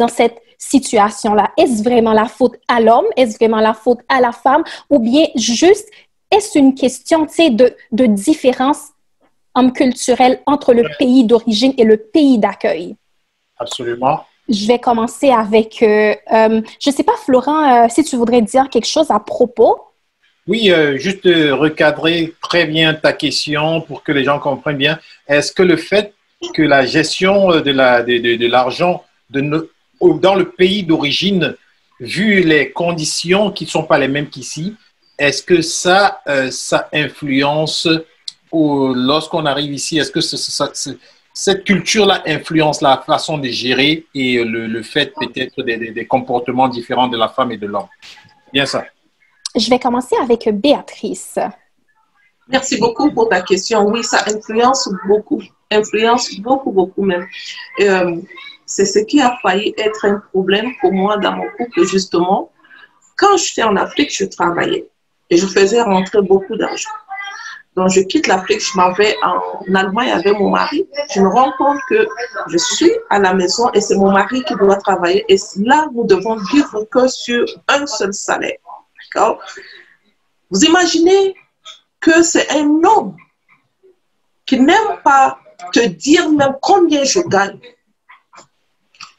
cette situation-là? Est-ce vraiment la faute à l'homme? Est-ce vraiment la faute à la femme? Ou bien juste, est-ce une question, tu sais, de différence culturelle entre le pays d'origine et le pays d'accueil? Absolument. Je vais commencer avec, je ne sais pas, Florent, si tu voudrais dire quelque chose à propos. Oui, juste recadrer très bien ta question pour que les gens comprennent bien. Est-ce que le fait que la gestion de l'argent dans le pays d'origine, vu les conditions qui ne sont pas les mêmes qu'ici, est-ce que ça influence lorsqu'on arrive ici, est-ce que cette culture-là influence la façon de gérer et le fait peut-être des comportements différents de la femme et de l'homme? Bien ça. Je vais commencer avec Béatrice. Merci beaucoup pour ta question. Oui, ça influence beaucoup même. C'est ce qui a failli être un problème pour moi dans mon couple, justement. Quand j'étais en Afrique, je travaillais et je faisais rentrer beaucoup d'argent. Donc, je quitte l'Afrique, je m'en vais en Allemagne avec mon mari. Je me rends compte que je suis à la maison et c'est mon mari qui doit travailler. Et là, nous devons vivre que sur un seul salaire. D'accord? Vous imaginez que c'est un homme qui n'aime pas te dire même combien je gagne.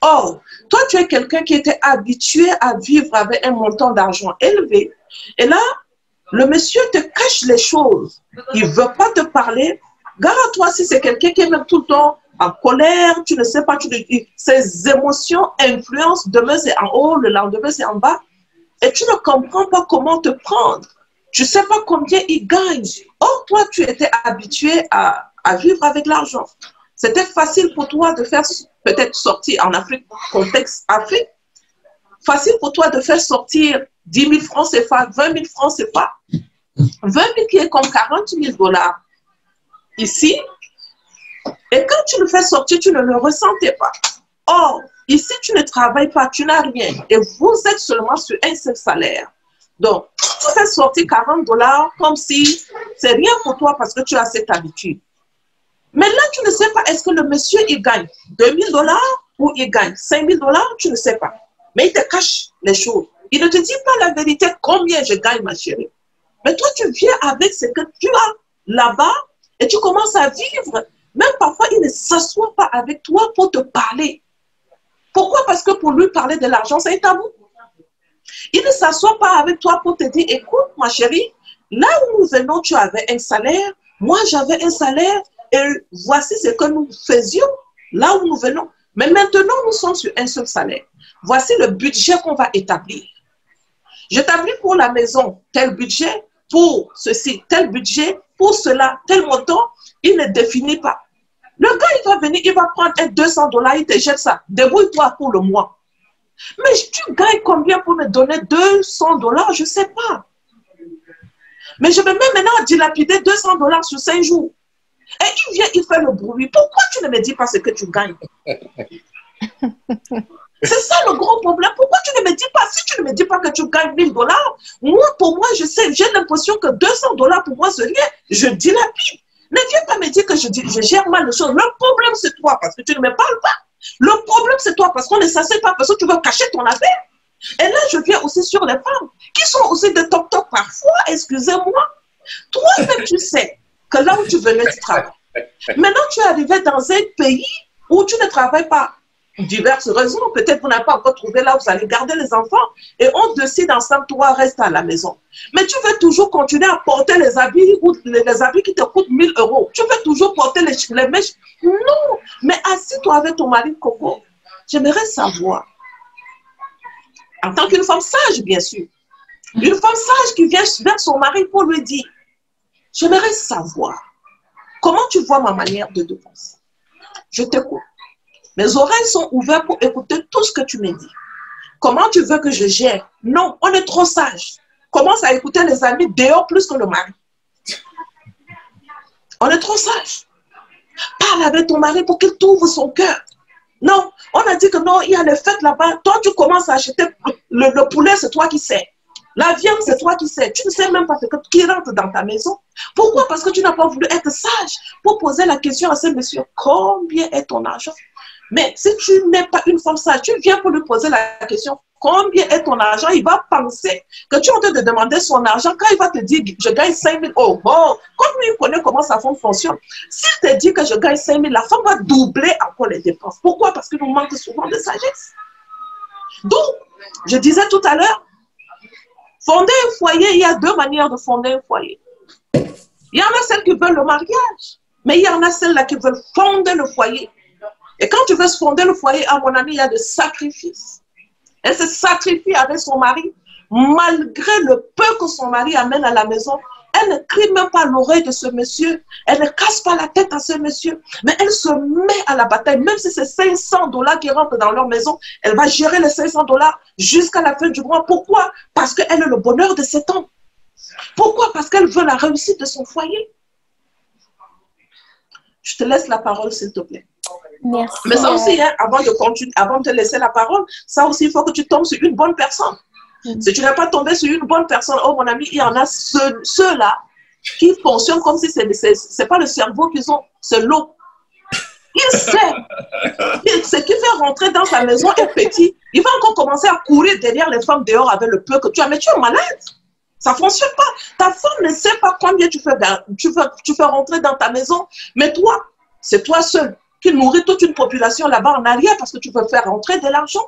Or, toi, tu es quelqu'un qui était habitué à vivre avec un montant d'argent élevé. Et là, le monsieur te cache les choses. Il ne veut pas te parler. Gare à toi, si c'est quelqu'un qui est même tout le temps en colère, tu ne sais pas, ses émotions influencent. Demain, c'est en haut, le lendemain, c'est en bas. Et tu ne comprends pas comment te prendre. Tu ne sais pas combien il gagne. Or, toi, tu étais habitué à vivre avec l'argent. C'était facile pour toi de faire peut-être sortir en Afrique, contexte Afrique. Facile pour toi de faire sortir 10 000 francs CFA, 20 000 francs CFA. 20 000 qui est comme 40 000 $ ici. Et quand tu le fais sortir, tu ne le ressentais pas. Or, ici, tu ne travailles pas, tu n'as rien. Et vous êtes seulement sur un seul salaire. Donc, tu fais sortir 40 $ comme si c'est rien pour toi parce que tu as cette habitude. Mais là, tu ne sais pas, est-ce que le monsieur, il gagne 2 000 $ ou il gagne 5 000 $? Tu ne sais pas. Mais il te cache les choses. Il ne te dit pas la vérité, combien je gagne, ma chérie. Mais toi, tu viens avec ce que tu as là-bas et tu commences à vivre. Même parfois, il ne s'assoit pas avec toi pour te parler. Pourquoi? Parce que pour lui, parler de l'argent, c'est un tabou. Il ne s'assoit pas avec toi pour te dire, écoute, ma chérie, là où nous venons, tu avais un salaire, moi j'avais un salaire, et voici ce que nous faisions là où nous venons. Mais maintenant, nous sommes sur un seul salaire. Voici le budget qu'on va établir. J'établis pour la maison tel budget, pour ceci, tel budget, pour cela, tel montant. Il ne définit pas. Le gars, il va venir, il va prendre un $200, il te jette ça. Débrouille-toi pour le mois. Mais tu gagnes combien pour me donner $200? Je ne sais pas. Mais je vais même maintenant dilapider $200 sur 5 jours. Et il vient, il fait le bruit. Pourquoi tu ne me dis pas ce que tu gagnes? C'est ça le gros problème. Pourquoi tu ne me dis pas? Si tu ne me dis pas que tu gagnes $1000, moi, pour moi, je sais, j'ai l'impression que $200 pour moi, c'est rien. Je dilapide. Ne viens pas me dire que je gère mal les choses. Le problème, c'est toi, parce que tu ne me parles pas. Le problème, c'est toi, parce qu'on ne s'assied pas, parce que tu veux cacher ton affaire. Et là, je viens aussi sur les femmes, qui sont aussi des toc-toc parfois, excusez-moi. Toi-même, tu sais que là où tu venais, tu travailles. Maintenant, tu es arrivé dans un pays où tu ne travailles pas. Diverses raisons. Peut-être vous n'avez pas encore trouvé là où vous allez garder les enfants. Et on décide ensemble, toi, reste à la maison. Mais tu veux toujours continuer à porter les habits ou les habits qui te coûtent 1000 €. Tu veux toujours porter les mèches. Non. Mais assis-toi avec ton mari, Coco. J'aimerais savoir. En tant qu'une femme sage, bien sûr. Une femme sage qui vient vers son mari pour lui dire, j'aimerais savoir comment tu vois ma manière de penser. Je t'écoute. Mes oreilles sont ouvertes pour écouter tout ce que tu me dis. Comment tu veux que je gère? Non, on est trop sage. Commence à écouter les amis dehors plus que le mari. On est trop sage. Parle avec ton mari pour qu'il t'ouvre son cœur. Non, on a dit que non, il y a les fêtes là-bas. Toi, tu commences à acheter le poulet, c'est toi qui sais. La viande, c'est toi qui sais. Tu ne sais même pas ce qui rentre dans ta maison. Pourquoi? Parce que tu n'as pas voulu être sage pour poser la question à ce monsieur. Combien est ton argent? Mais si tu n'es pas une femme sage, tu viens pour lui poser la question, combien est ton argent? Il va penser que tu es en train de demander son argent. Quand il va te dire, je gagne 5 000 €, bon, comme lui, il connaît comment sa femme fonctionne. S'il te dit que je gagne 5 000, la femme va doubler encore les dépenses. Pourquoi? Parce qu'il nous manque souvent de sagesse. Donc, je disais tout à l'heure, fonder un foyer, il y a deux manières de fonder un foyer. Il y en a celles qui veulent le mariage, mais il y en a celles-là qui veulent fonder le foyer. Et quand tu veux fonder le foyer, à mon ami, il y a des sacrifices. Elle se sacrifie avec son mari, malgré le peu que son mari amène à la maison. Elle ne crie même pas à l'oreille de ce monsieur. Elle ne casse pas la tête à ce monsieur. Mais elle se met à la bataille. Même si c'est 500 $ qui rentrent dans leur maison, elle va gérer les 500 $ jusqu'à la fin du mois. Pourquoi? Parce qu'elle est le bonheur de cet homme. Pourquoi? Parce qu'elle veut la réussite de son foyer. Je te laisse la parole, s'il te plaît. Merci. Mais ça aussi, hein, avant de te laisser la parole, ça aussi, il faut que tu tombes sur une bonne personne. Si tu n'es pas tombé sur une bonne personne, oh mon ami, il y en a ceux-là qui fonctionnent comme si c'est pas le cerveau qu'ils ont, c'est l'eau. Il sait. Ce qui fait rentrer dans sa maison est petit. Il va encore commencer à courir derrière les femmes dehors avec le peu que tu as. Mais tu es malade. Ça ne fonctionne pas. Ta femme ne sait pas combien tu fais rentrer dans ta maison. Mais toi, c'est toi seul qui nourrit toute une population là-bas en arrière parce que tu veux faire rentrer de l'argent.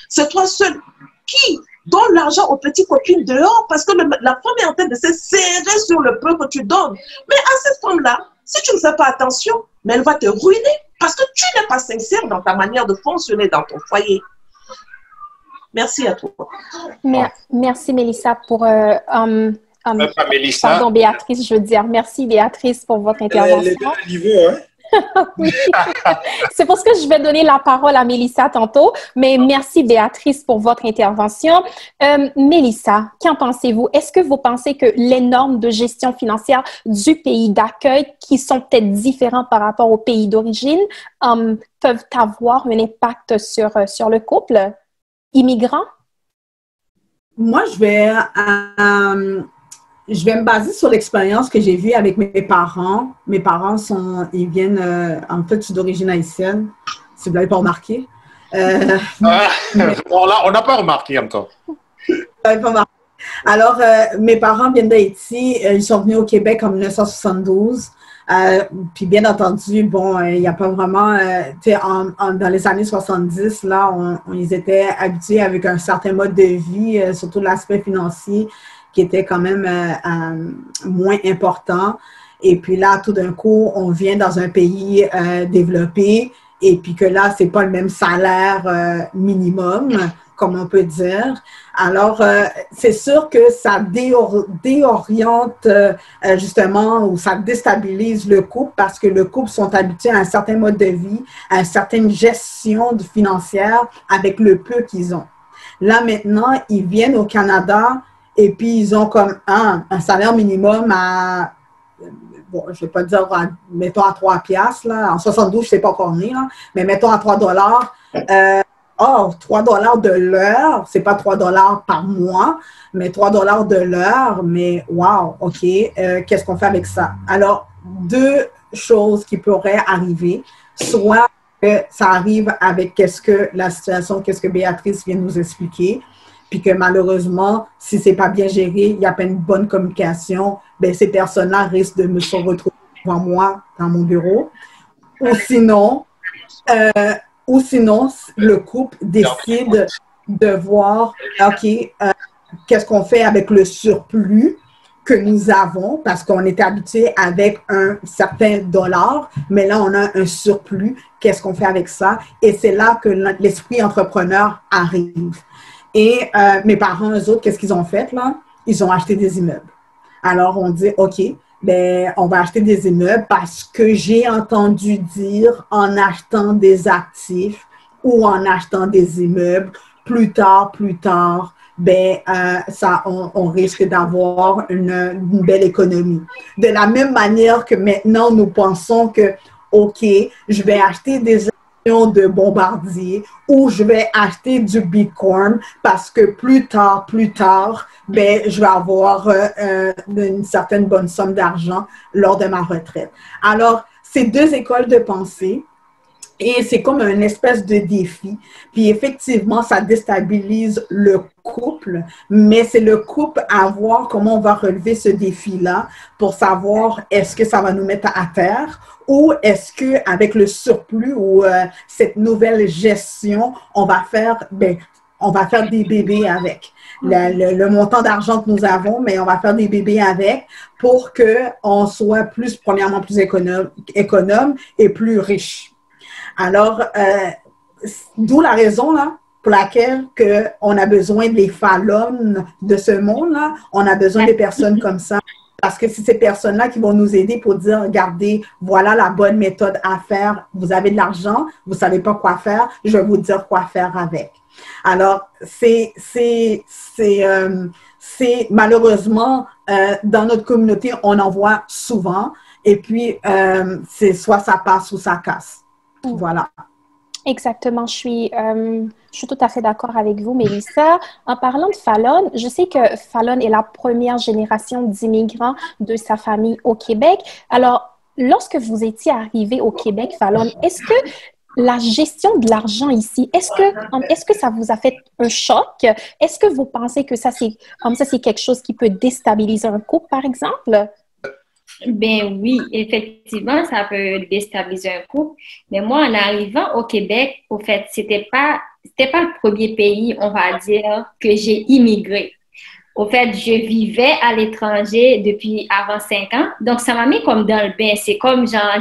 C'est toi seul qui donne l'argent aux petites copines dehors parce que la femme est en train de se serrer sur le peu que tu donnes. Mais à cette femme-là, si tu ne fais pas attention, mais elle va te ruiner parce que tu n'es pas sincère dans ta manière de fonctionner dans ton foyer. Merci à toi. Merci, Mélissa, pour... Mélissa. Pardon, Béatrice, je veux dire. Merci, Béatrice, pour votre intervention. Elle est à niveau, hein? Oui. C'est pour ça que je vais donner la parole à Mélissa tantôt, mais merci Béatrice pour votre intervention. Mélissa, qu'en pensez-vous? Est-ce que vous pensez que les normes de gestion financière du pays d'accueil, qui sont peut-être différentes par rapport au pays d'origine, peuvent avoir un impact sur le couple immigrant? Moi, je vais me baser sur l'expérience que j'ai vue avec mes parents. Mes parents ils viennent en fait d'origine haïtienne, si vous ne l'avez pas remarqué. Bon, là, on n'a pas remarqué encore. Pas remarqué. Alors, mes parents viennent d'Haïti. Ils sont venus au Québec en 1972. Puis bien entendu, bon, il n'y a pas vraiment, tu sais, dans les années 70, là, ils étaient habitués avec un certain mode de vie, surtout l'aspect financier qui était quand même moins important. Et puis là, tout d'un coup, on vient dans un pays développé et puis que là, c'est pas le même salaire minimum, comme on peut dire. Alors, c'est sûr que ça déoriente justement ou ça déstabilise le couple parce que le couple sont habitués à un certain mode de vie, à une certaine gestion financière avec le peu qu'ils ont. Là, maintenant, ils viennent au Canada et puis ils ont comme un salaire minimum à, bon, je ne vais pas dire, mettons à 3 piastres, là. En 72, je ne sais pas encore né, là, mais mettons à 3 dollars. Or, 3 dollars de l'heure, c'est pas 3 dollars par mois, mais 3 dollars de l'heure, mais wow, OK, qu'est-ce qu'on fait avec ça? Alors, deux choses qui pourraient arriver, soit que ça arrive avec qu'est-ce que Béatrice vient de nous expliquer, puis que malheureusement, si c'est pas bien géré, il n'y a pas une bonne communication, ben ces personnes-là risquent de me se retrouver devant moi dans mon bureau. Ou sinon, le couple décide de voir, OK, qu'est-ce qu'on fait avec le surplus que nous avons, parce qu'on était habitué avec un certain dollar, mais là, on a un surplus. Qu'est-ce qu'on fait avec ça? Et c'est là que l'esprit entrepreneur arrive. Et mes parents, eux autres, qu'est-ce qu'ils ont fait, là? Ils ont acheté des immeubles. Alors, on dit, OK, ben, on va acheter des immeubles parce que j'ai entendu dire en achetant des actifs ou en achetant des immeubles, plus tard, ben, on risque d'avoir une belle économie. De la même manière que maintenant, nous pensons que, OK, je vais acheter des actions de Bombardier ou je vais acheter du Bitcoin parce que plus tard, ben, je vais avoir une certaine bonne somme d'argent lors de ma retraite. Alors, c'est deux écoles de pensée et c'est comme une espèce de défi. Puis effectivement, ça déstabilise le couple, mais c'est le couple à voir comment on va relever ce défi-là pour savoir est-ce que ça va nous mettre à terre ou est-ce qu'avec le surplus ou cette nouvelle gestion, on va faire des bébés avec. Le montant d'argent que nous avons, mais on va faire des bébés avec pour qu'on soit premièrement plus économe et plus riche. Alors, d'où la raison là, pour laquelle on a besoin des Fallon de ce monde-là, on a besoin des personnes comme ça. Parce que c'est ces personnes-là qui vont nous aider pour dire, regardez, voilà la bonne méthode à faire. Vous avez de l'argent, vous ne savez pas quoi faire, je vais vous dire quoi faire avec. Alors, c'est malheureusement, dans notre communauté, on en voit souvent. Et puis, c'est soit ça passe ou ça casse. Voilà. Exactement, je suis tout à fait d'accord avec vous, Mélissa. En parlant de Fallon, je sais que Fallon est la première génération d'immigrants de sa famille au Québec. Alors, lorsque vous étiez arrivé au Québec, Fallon, est-ce que la gestion de l'argent ici, est-ce que ça vous a fait un choc? Est-ce que vous pensez que ça, c'est quelque chose qui peut déstabiliser un couple, par exemple? Ben oui, effectivement, ça peut déstabiliser un couple. Mais moi, en arrivant au Québec, au fait, c'était pas le premier pays, on va dire, que j'ai immigré. Au fait, je vivais à l'étranger depuis avant 5 ans. Donc, ça m'a mis comme dans le bain. C'est comme genre,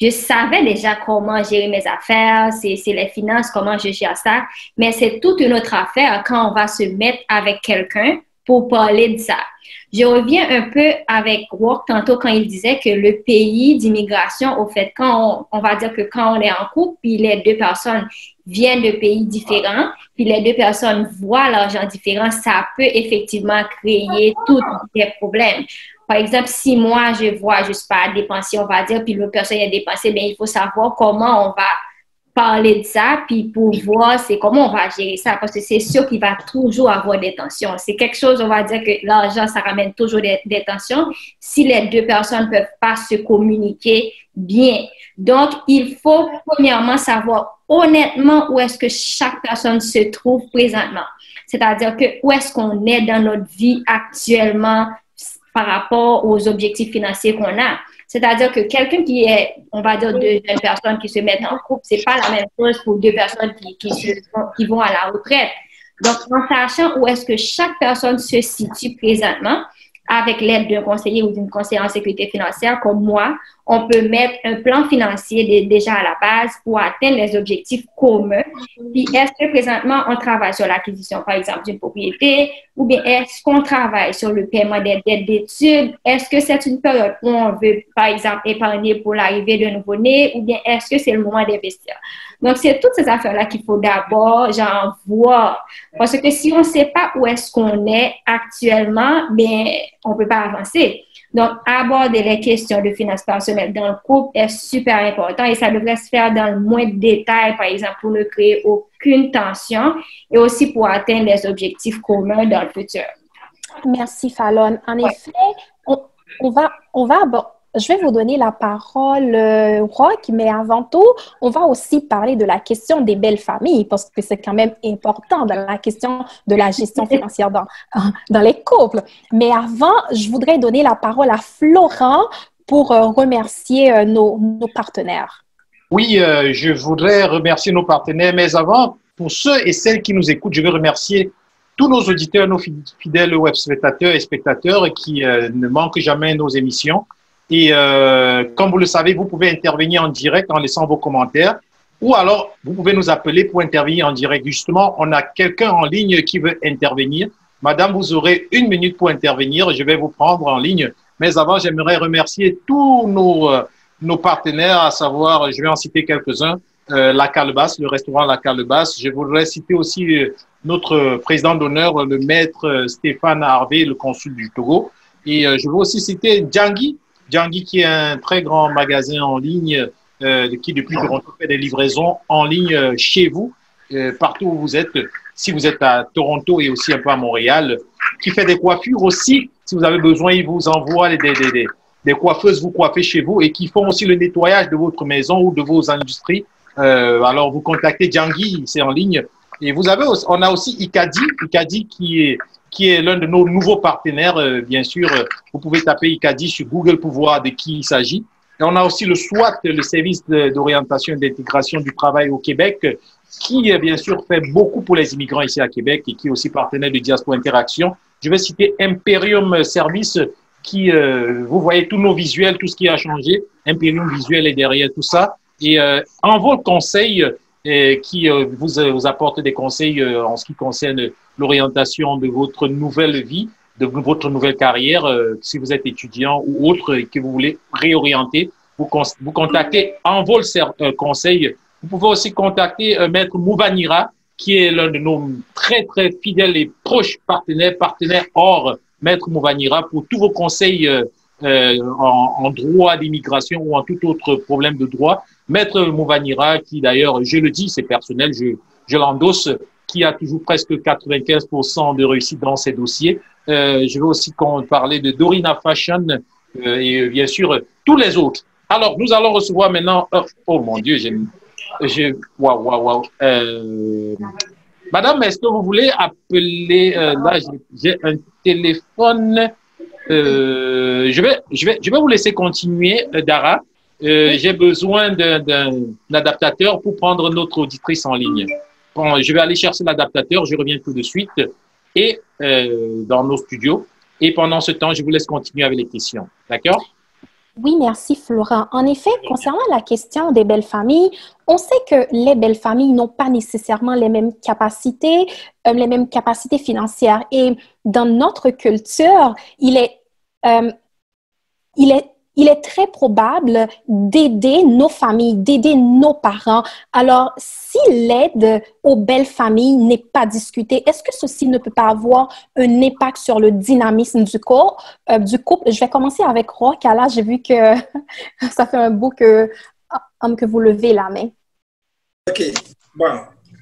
je savais déjà comment gérer mes affaires, c'est les finances, comment je gère ça. Mais c'est toute une autre affaire quand on va se mettre avec quelqu'un pour parler de ça. Je reviens un peu avec Rourke tantôt quand il disait que le pays d'immigration, au fait, on va dire que quand on est en couple, puis les deux personnes viennent de pays différents, puis les deux personnes voient l'argent différent, ça peut effectivement créer tous des problèmes. Par exemple, si moi, je vois, je sais pas, dépenser, on va dire, puis l'autre personne a dépensé, bien, il faut savoir comment on va parler de ça, puis pour voir c'est comment on va gérer ça, parce que c'est sûr qu'il va toujours avoir des tensions. C'est quelque chose, on va dire que l'argent, ça ramène toujours des tensions si les deux personnes ne peuvent pas se communiquer bien. Donc, il faut premièrement savoir honnêtement où est-ce que chaque personne se trouve présentement. c'est-à-dire que où est-ce qu'on est dans notre vie actuellement par rapport aux objectifs financiers qu'on a. C'est-à-dire que quelqu'un qui est, on va dire, deux jeunes personnes qui se mettent en couple, c'est pas la même chose pour deux personnes qui vont à la retraite. Donc, en sachant où est-ce que chaque personne se situe présentement, avec l'aide d'un conseiller ou d'une conseillère en sécurité financière comme moi, on peut mettre un plan financier déjà à la base pour atteindre les objectifs communs. Puis, est-ce que présentement, on travaille sur l'acquisition, par exemple, d'une propriété, ou bien est-ce qu'on travaille sur le paiement des dettes d'études? Est-ce que c'est une période où on veut, par exemple, épargner pour l'arrivée d'un nouveau-né, ou bien est-ce que c'est le moment d'investir? Donc, c'est toutes ces affaires-là qu'il faut d'abord, voir. Parce que si on ne sait pas où est-ce qu'on est actuellement, bien, on ne peut pas avancer. Donc, aborder les questions de finances personnelles dans le couple est super important et ça devrait se faire dans le moins de détails, par exemple, pour ne créer aucune tension et aussi pour atteindre les objectifs communs dans le futur. Merci, Fallon. En effet, je vais vous donner la parole, Roch, mais avant tout, on va aussi parler de la question des belles familles parce que c'est quand même important dans la question de la gestion financière dans les couples. Mais avant, je voudrais donner la parole à Florent pour remercier nos partenaires. Oui, je voudrais remercier nos partenaires, mais avant, pour ceux et celles qui nous écoutent, je veux remercier tous nos auditeurs, nos fidèles web spectateurs et spectateurs qui ne manquent jamais nos émissions. Et comme vous le savez, vous pouvez intervenir en direct en laissant vos commentaires ou alors vous pouvez nous appeler pour intervenir en direct. Justement, on a quelqu'un en ligne qui veut intervenir. Madame, vous aurez 1 minute pour intervenir. Je vais vous prendre en ligne. Mais avant, j'aimerais remercier tous nos partenaires, à savoir, je vais en citer quelques-uns, La Calebasse, le restaurant La Calebasse. Je voudrais citer aussi notre président d'honneur, le maître Stéphane Harvey, le consul du Togo. Et je veux aussi citer Djangui, qui est un très grand magasin en ligne qui, depuis Toronto, fait des livraisons en ligne chez vous, partout où vous êtes, si vous êtes à Toronto et aussi un peu à Montréal, qui fait des coiffures aussi. Si vous avez besoin, il vous envoie des coiffeuses vous coiffer chez vous et qui font aussi le nettoyage de votre maison ou de vos industries. Alors, vous contactez Djangui, c'est en ligne. Et on a aussi Icadi qui est l'un de nos nouveaux partenaires, bien sûr. Vous pouvez taper Icadi sur Google pour voir de qui il s'agit. Et on a aussi le SWAT, le service d'orientation et d'intégration du travail au Québec, qui, bien sûr, fait beaucoup pour les immigrants ici à Québec et qui est aussi partenaire de Diaspora Interaction. Je vais citer Imperium Service, qui, vous voyez tous nos visuels, tout ce qui a changé. Imperium Visuel est derrière tout ça. Et Envol Conseil, qui vous apporte des conseils en ce qui concerne l'orientation de votre nouvelle vie, de votre nouvelle carrière, si vous êtes étudiant ou autre et que vous voulez réorienter, vous contactez Envol Conseil. Vous pouvez aussi contacter Maître Mouvanira, qui est l'un de nos très, très fidèles et proches partenaires hors Maître Mouvanira, pour tous vos conseils en droit d'immigration ou en tout autre problème de droit. Maître Mouvanira, qui d'ailleurs, je le dis, c'est personnel, je l'endosse, qui a toujours presque 95% de réussite dans ses dossiers. Je veux aussi parler de Dorina Fashion et bien sûr tous les autres. Alors, nous allons recevoir maintenant... Oh mon Dieu, waouh. Madame, est-ce que vous voulez appeler... là, j'ai un téléphone... je vais vous laisser continuer, Dara. J'ai besoin d'un adaptateur pour prendre notre auditrice en ligne. Bon, je vais aller chercher l'adaptateur, je reviens tout de suite et dans nos studios. Et pendant ce temps, je vous laisse continuer avec les questions. D'accord? Oui, merci Florent. En effet, concernant la question des belles familles, on sait que les belles familles n'ont pas nécessairement les mêmes capacités financières. Et dans notre culture, il est très probable d'aider nos familles, d'aider nos parents. Alors, si l'aide aux belles familles n'est pas discutée, est-ce que ceci ne peut pas avoir un impact sur le dynamisme du couple? Je vais commencer avec Roch. Là, j'ai vu que ça fait un bout que vous levez la main. OK. Bon.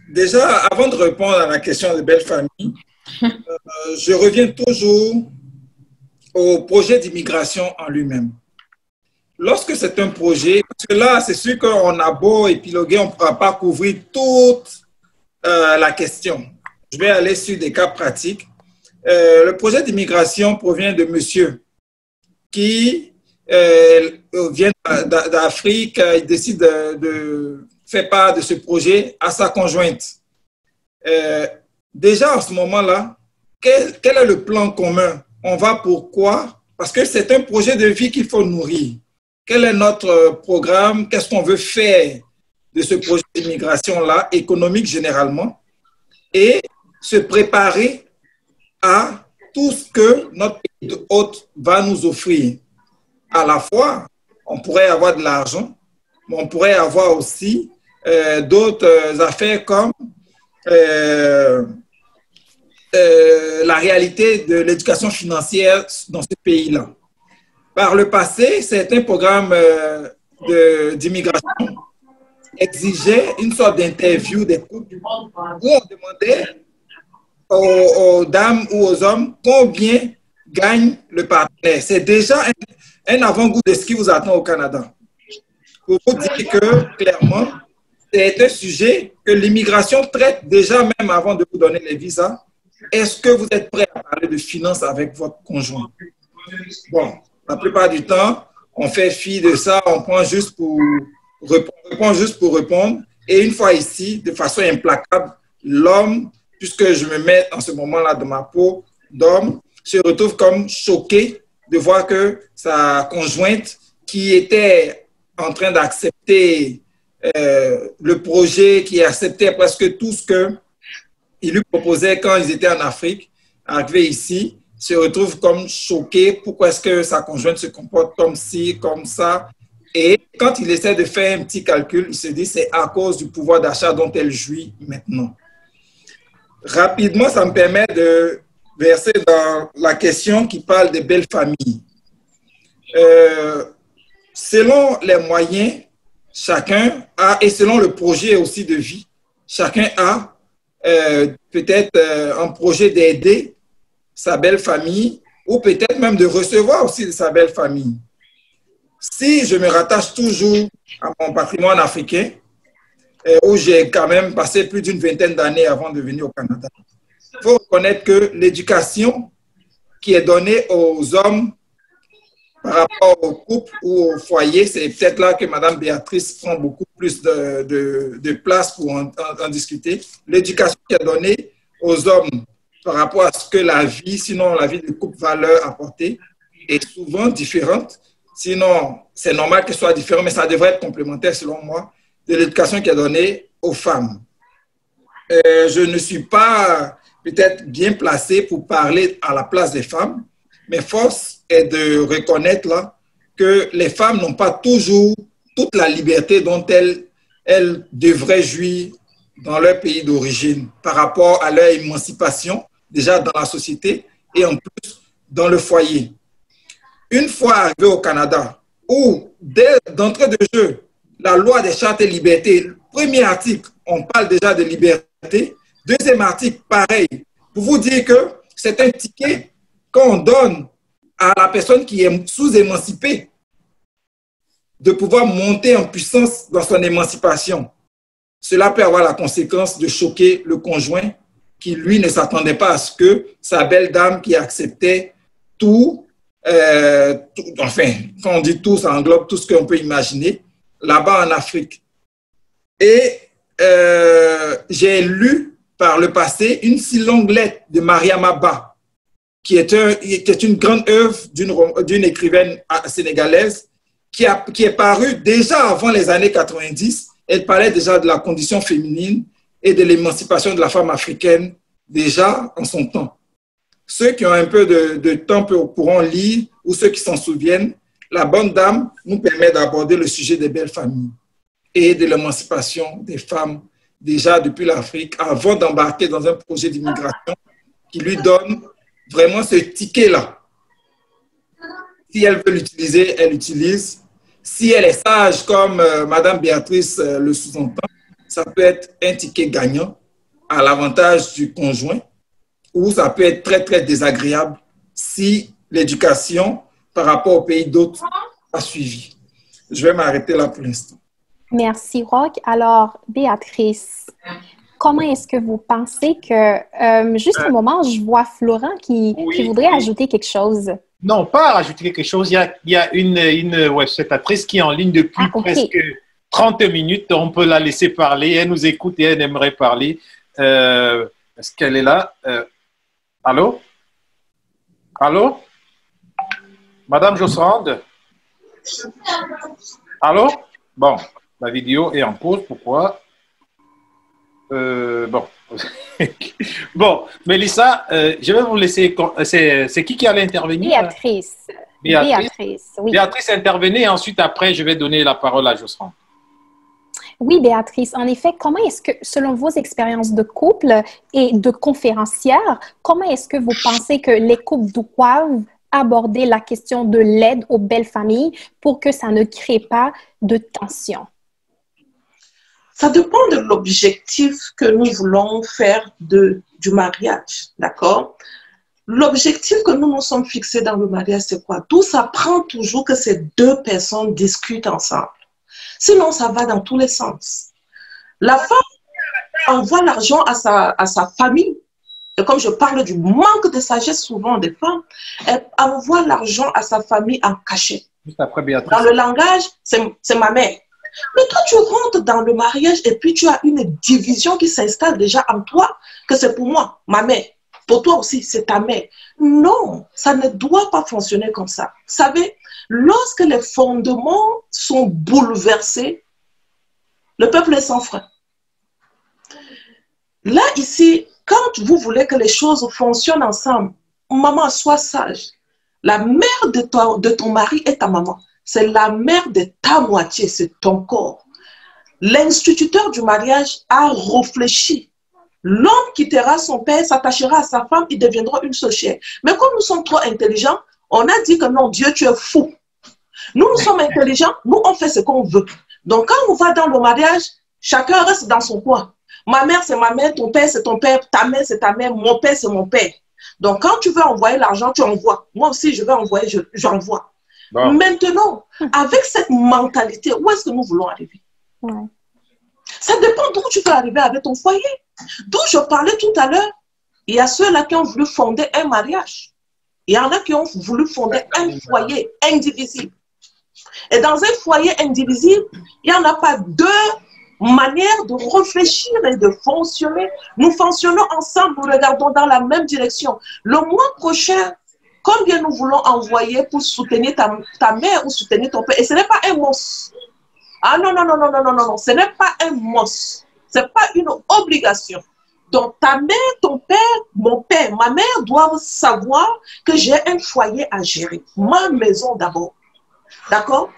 Déjà, avant de répondre à la question des belles familles, je reviens toujours au projet d'immigration en lui-même. Lorsque c'est un projet, parce que là, c'est sûr qu'on a beau épiloguer, on ne pourra pas couvrir toute la question. je vais aller sur des cas pratiques. Le projet d'immigration provient de monsieur qui vient d'Afrique. Il décide de faire part de ce projet à sa conjointe. Déjà, en ce moment-là, quel est le plan commun? On va pourquoi? Parce que c'est un projet de vie qu'il faut nourrir. Quel est notre programme? Qu'est-ce qu'on veut faire de ce projet d'immigration-là, économique généralement, et se préparer à tout ce que notre pays hôte va nous offrir. À la fois, on pourrait avoir de l'argent, mais on pourrait avoir aussi d'autres affaires comme la réalité de l'éducation financière dans ce pays-là. Par le passé, certains programmes d'immigration exigeaient une sorte d'interview des couples où on demandait aux dames ou aux hommes combien gagne le partenaire. C'est déjà un avant-goût de ce qui vous attend au Canada. Pour vous dire que, clairement, c'est un sujet que l'immigration traite déjà même avant de vous donner les visas. Est-ce que vous êtes prêt à parler de finances avec votre conjoint? Bon, la plupart du temps, on fait fi de ça, on prend juste pour répondre. Et une fois ici, de façon implacable, l'homme, puisque je me mets en ce moment-là dans ma peau d'homme, se retrouve comme choqué de voir que sa conjointe, qui était en train d'accepter le projet, qui acceptait presque tout ce qu'il lui proposait quand ils étaient en Afrique, arrivé ici, se retrouve comme choqué. Pourquoi est-ce que sa conjointe se comporte comme ci, comme ça? Et quand il essaie de faire un petit calcul, il se dit c'est à cause du pouvoir d'achat dont elle jouit maintenant. Rapidement, ça me permet de verser dans la question qui parle des belles familles. Selon les moyens, chacun a, et selon le projet aussi de vie, chacun a peut-être un projet d'aider sa belle famille ou peut-être même de recevoir aussi de sa belle famille. Si je me rattache toujours à mon patrimoine africain, où j'ai quand même passé plus d'une vingtaine d'années avant de venir au Canada, il faut reconnaître que l'éducation qui est donnée aux hommes par rapport au couple ou au foyer, c'est peut-être là que Mme Béatrice prend beaucoup plus de place pour en discuter. L'éducation qui est donnée aux hommes par rapport à ce que la vie, sinon la vie du couple va leur apporter, est souvent différente. Sinon, c'est normal qu'elle soit différente, mais ça devrait être complémentaire, selon moi, de l'éducation qui est donnée aux femmes. Je ne suis pas peut-être bien placé pour parler à la place des femmes, mais force est de reconnaître là que les femmes n'ont pas toujours toute la liberté dont elles devraient jouir dans leur pays d'origine par rapport à leur émancipation, déjà dans la société et en plus dans le foyer. Une fois arrivé au Canada, où d'entrée de jeu, la loi des chartes et libertés, premier article, on parle déjà de liberté. Deuxième article, pareil, pour vous dire que c'est un ticket qu'on donne à la personne qui est sous-émancipée de pouvoir monter en puissance dans son émancipation. Cela peut avoir la conséquence de choquer le conjoint qui, lui, ne s'attendait pas à ce que sa belle dame qui acceptait tout, enfin, quand on dit tout, ça englobe tout ce qu'on peut imaginer, là-bas en Afrique. Et j'ai lu par le passé une si longue lettre de Mariama Ba, qui est une grande œuvre d'une écrivaine sénégalaise qui est parue déjà avant les années 90. Elle parlait déjà de la condition féminine et de l'émancipation de la femme africaine déjà en son temps. Ceux qui ont un peu de temps pourront lire, ou ceux qui s'en souviennent, la bonne dame nous permet d'aborder le sujet des belles familles et de l'émancipation des femmes déjà depuis l'Afrique avant d'embarquer dans un projet d'immigration qui lui donne vraiment ce ticket-là. Si elle veut l'utiliser, elle l'utilise. Si elle est sage, comme Mme Béatrice le sous-entend, ça peut être un ticket gagnant à l'avantage du conjoint, ou ça peut être très, très désagréable si l'éducation par rapport au pays d'autres a suivi. Je vais m'arrêter là pour l'instant. Merci, Roch. Alors, Béatrice, comment est-ce que vous pensez que, juste un moment, je vois Florent qui voudrait ajouter quelque chose. Non, pas rajouter quelque chose. Il y a une webspectatrice qui est en ligne depuis presque 30 minutes. On peut la laisser parler. Elle nous écoute et elle aimerait parler. Est-ce qu'elle est là? Allô? Allô? Madame Josserande? Allô? Bon, la vidéo est en pause. Pourquoi? Bon. Bon, Mélissa, je vais vous laisser. C'est qui allait intervenir? Béatrice. Béatrice, oui. Béatrice, intervenez et ensuite, après, je vais donner la parole à Josserande. Oui, Béatrice. En effet, comment est-ce que, selon vos expériences de couple et de conférencière, comment est-ce que vous pensez que les couples doivent aborder la question de l'aide aux belles familles pour que ça ne crée pas de tension? Ça dépend de l'objectif que nous voulons faire du mariage, d'accord? L'objectif que nous nous sommes fixés dans le mariage, c'est quoi? Tout ça prend toujours que ces deux personnes discutent ensemble. Sinon, ça va dans tous les sens. La femme envoie l'argent à sa famille. Et comme je parle du manque de sagesse souvent des femmes, elle envoie l'argent à sa famille en cachet. Juste après, Béatrice. Dans le langage, c'est ma mère. Mais toi, tu rentres dans le mariage et puis tu as une division qui s'installe déjà en toi, que c'est pour moi, ma mère. Pour toi aussi, c'est ta mère. Non, ça ne doit pas fonctionner comme ça. Vous savez, lorsque les fondements sont bouleversés, le peuple est sans frein. Là, ici, quand vous voulez que les choses fonctionnent ensemble, maman, sois sage. La mère de ton mari est ta maman. C'est la mère de ta moitié, c'est ton corps. L'instituteur du mariage a réfléchi. L'homme quittera son père, s'attachera à sa femme, il deviendra une seule chair. Mais comme nous sommes trop intelligents, on a dit que non, Dieu, tu es fou. Nous sommes intelligents, nous, on fait ce qu'on veut. Donc, quand on va dans le mariage, chacun reste dans son coin. Ma mère, c'est ma mère, ton père, c'est ton père, ta mère, c'est ta mère, mon père, c'est mon père. Donc, quand tu veux envoyer l'argent, tu envoies. Moi aussi, je vais envoyer, j'envoie. Bon. Maintenant, avec cette mentalité, où est-ce que nous voulons arriver? Ça dépend d'où tu veux arriver avec ton foyer. D'où je parlais tout à l'heure, il y a ceux-là qui ont voulu fonder un mariage. Il y en a qui ont voulu fonder un foyer indivisible. Et dans un foyer indivisible, il n'y en a pas deux manières de réfléchir et de fonctionner. Nous fonctionnons ensemble, nous regardons dans la même direction. Le mois prochain, combien nous voulons envoyer pour soutenir ta mère ou soutenir ton père? Et ce n'est pas un monstre. Ah non, non, non, non, non, non, non, non, ce n'est pas un monstre. Ce n'est pas une obligation. Donc ta mère, ton père, mon père, ma mère doivent savoir que j'ai un foyer à gérer. Ma maison d'abord. D'accord?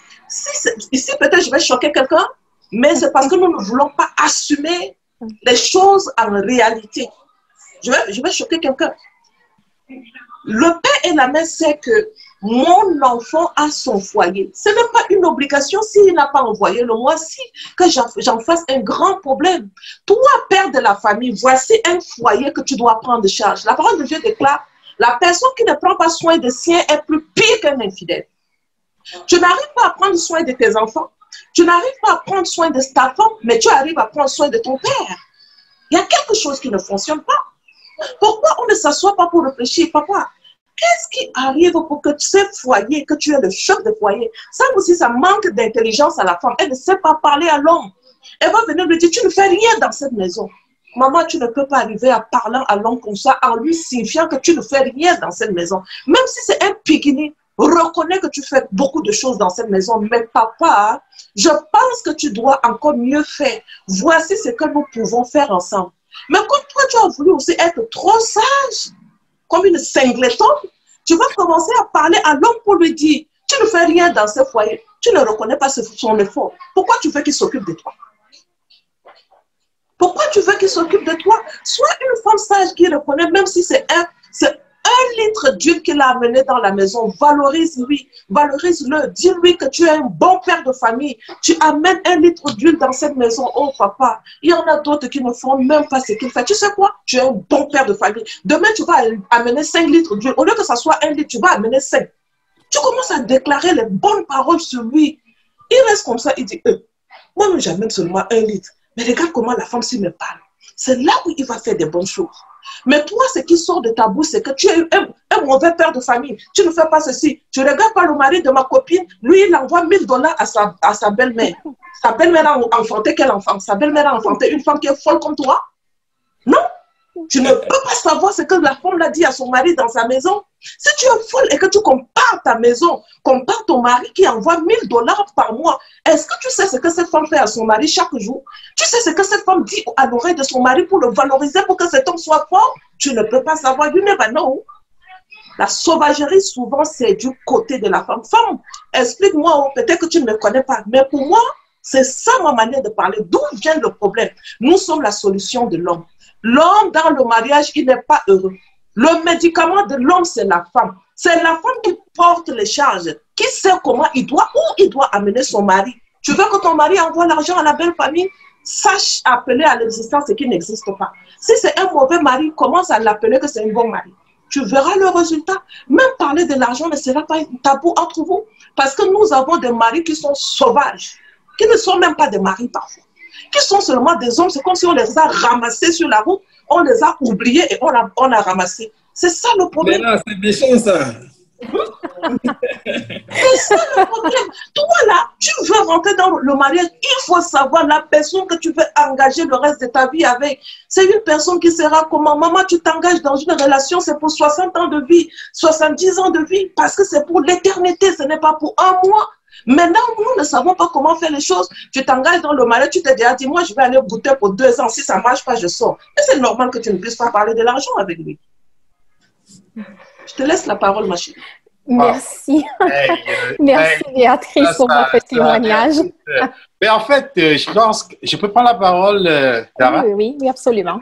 Ici, peut-être je vais choquer quelqu'un, mais c'est parce que nous ne voulons pas assumer les choses en réalité. Je vais choquer quelqu'un. Le père et la mère savent que mon enfant a son foyer. Ce n'est pas une obligation s'il n'a pas envoyé le mois-ci que j'en fasse un grand problème. Toi, père de la famille, voici un foyer que tu dois prendre en charge. La parole de Dieu déclare, la personne qui ne prend pas soin des siens est plus pire qu'un infidèle. Tu n'arrives pas à prendre soin de tes enfants. Tu n'arrives pas à prendre soin de ta femme, mais tu arrives à prendre soin de ton père. Il y a quelque chose qui ne fonctionne pas. Pourquoi on ne s'assoit pas pour réfléchir? Papa, qu'est-ce qui arrive pour que ce foyer, que tu es le chef de foyer? Ça aussi, ça manque d'intelligence à la femme. Elle ne sait pas parler à l'homme. Elle va venir lui dire, tu ne fais rien dans cette maison. Maman, tu ne peux pas arriver à parler à l'homme comme ça, en lui signifiant que tu ne fais rien dans cette maison. Même si c'est un piquini, reconnais que tu fais beaucoup de choses dans cette maison. Mais papa, je pense que tu dois encore mieux faire. Voici ce que nous pouvons faire ensemble. Mais comme toi, tu as voulu aussi être trop sage, comme une cingletonne, tu vas commencer à parler à l'homme pour lui dire, tu ne fais rien dans ce foyer, tu ne reconnais pas son effort. Pourquoi tu veux qu'il s'occupe de toi? Pourquoi tu veux qu'il s'occupe de toi? Sois une femme sage qui reconnaît, même si c'est un litre d'huile qu'il a amené dans la maison, valorise-lui, valorise-le, dis-lui que tu es un bon père de famille, tu amènes 1 litre d'huile dans cette maison, oh papa, il y en a d'autres qui ne font même pas ce qu'il fait, tu sais quoi, tu es un bon père de famille, demain tu vas amener 5 litres d'huile, au lieu que ça soit 1 litre, tu vas amener 5, tu commences à déclarer les bonnes paroles sur lui, il reste comme ça, il dit, moi j'amène seulement 1 litre, mais regarde comment la femme s'y me parle. c'est là où il va faire des bonnes choses. Mais toi, ce qui sort de ta bouche, c'est que tu es un mauvais père de famille. Tu ne fais pas ceci. Tu ne regardes pas le mari de ma copine. Lui, il envoie 1000 $ à sa belle-mère. Sa belle-mère a enfanté quel enfant? Sa belle-mère a enfanté une femme qui est folle comme toi? Non. Tu ne peux pas savoir ce que la femme l'a dit à son mari dans sa maison. Si tu es folle et que tu compares ta maison, compare ton mari qui envoie 1000 $ par mois, est-ce que tu sais ce que cette femme fait à son mari chaque jour? Tu sais ce que cette femme dit à l'oreille de son mari pour le valoriser, pour que cet homme soit fort? Tu ne peux pas savoir. You never know. La sauvagerie, souvent, c'est du côté de la femme. Femme, explique-moi, peut-être que tu ne me connais pas, mais pour moi, c'est ça ma manière de parler. D'où vient le problème? Nous sommes la solution de l'homme. L'homme, dans le mariage, il n'est pas heureux. Le médicament de l'homme, c'est la femme. C'est la femme qui porte les charges, qui sait comment où il doit amener son mari. Tu veux que ton mari envoie l'argent à la belle famille? Sache appeler à l'existence ce qui n'existe pas. Si c'est un mauvais mari, commence à l'appeler que c'est un bon mari. Tu verras le résultat. Même parler de l'argent ne sera pas un tabou entre vous. Parce que nous avons des maris qui sont sauvages, qui ne sont même pas des maris parfois, qui sont seulement des hommes. C'est comme si on les a ramassés sur la route, on les a oubliés et on a ramassé. C'est ça le problème. Mais non, c'est méchant ça. C'est ça le problème. Toi là, tu veux rentrer dans le mariage, il faut savoir la personne que tu veux engager le reste de ta vie avec. C'est une personne qui sera comment? Maman, tu t'engages dans une relation, c'est pour 60 ans de vie, 70 ans de vie, parce que c'est pour l'éternité, ce n'est pas pour un mois. Maintenant, nous ne savons pas comment faire les choses. Tu t'engages dans le mariage, tu te dis, moi, je vais aller goûter pour 2 ans. Si ça ne marche pas, je sors. Mais c'est normal que tu ne puisses pas parler de l'argent avec lui. Je te laisse la parole, ma chérie. Merci. Merci, Béatrice, pour votre témoignage. Mais en fait, je pense que je peux prendre la parole, Dara? Oui, absolument.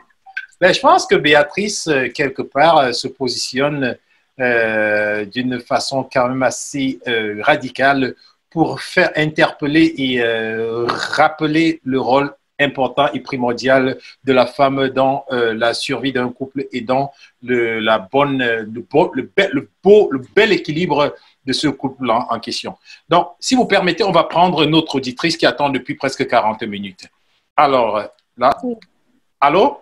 Mais je pense que Béatrice, quelque part, se positionne d'une façon quand même assez radicale pour faire interpeller et rappeler le rôle important et primordial de la femme dans la survie d'un couple et dans le bel équilibre de ce couple en question. Donc, si vous permettez, on va prendre notre auditrice qui attend depuis presque 40 minutes. Alors, là, oui. Allô?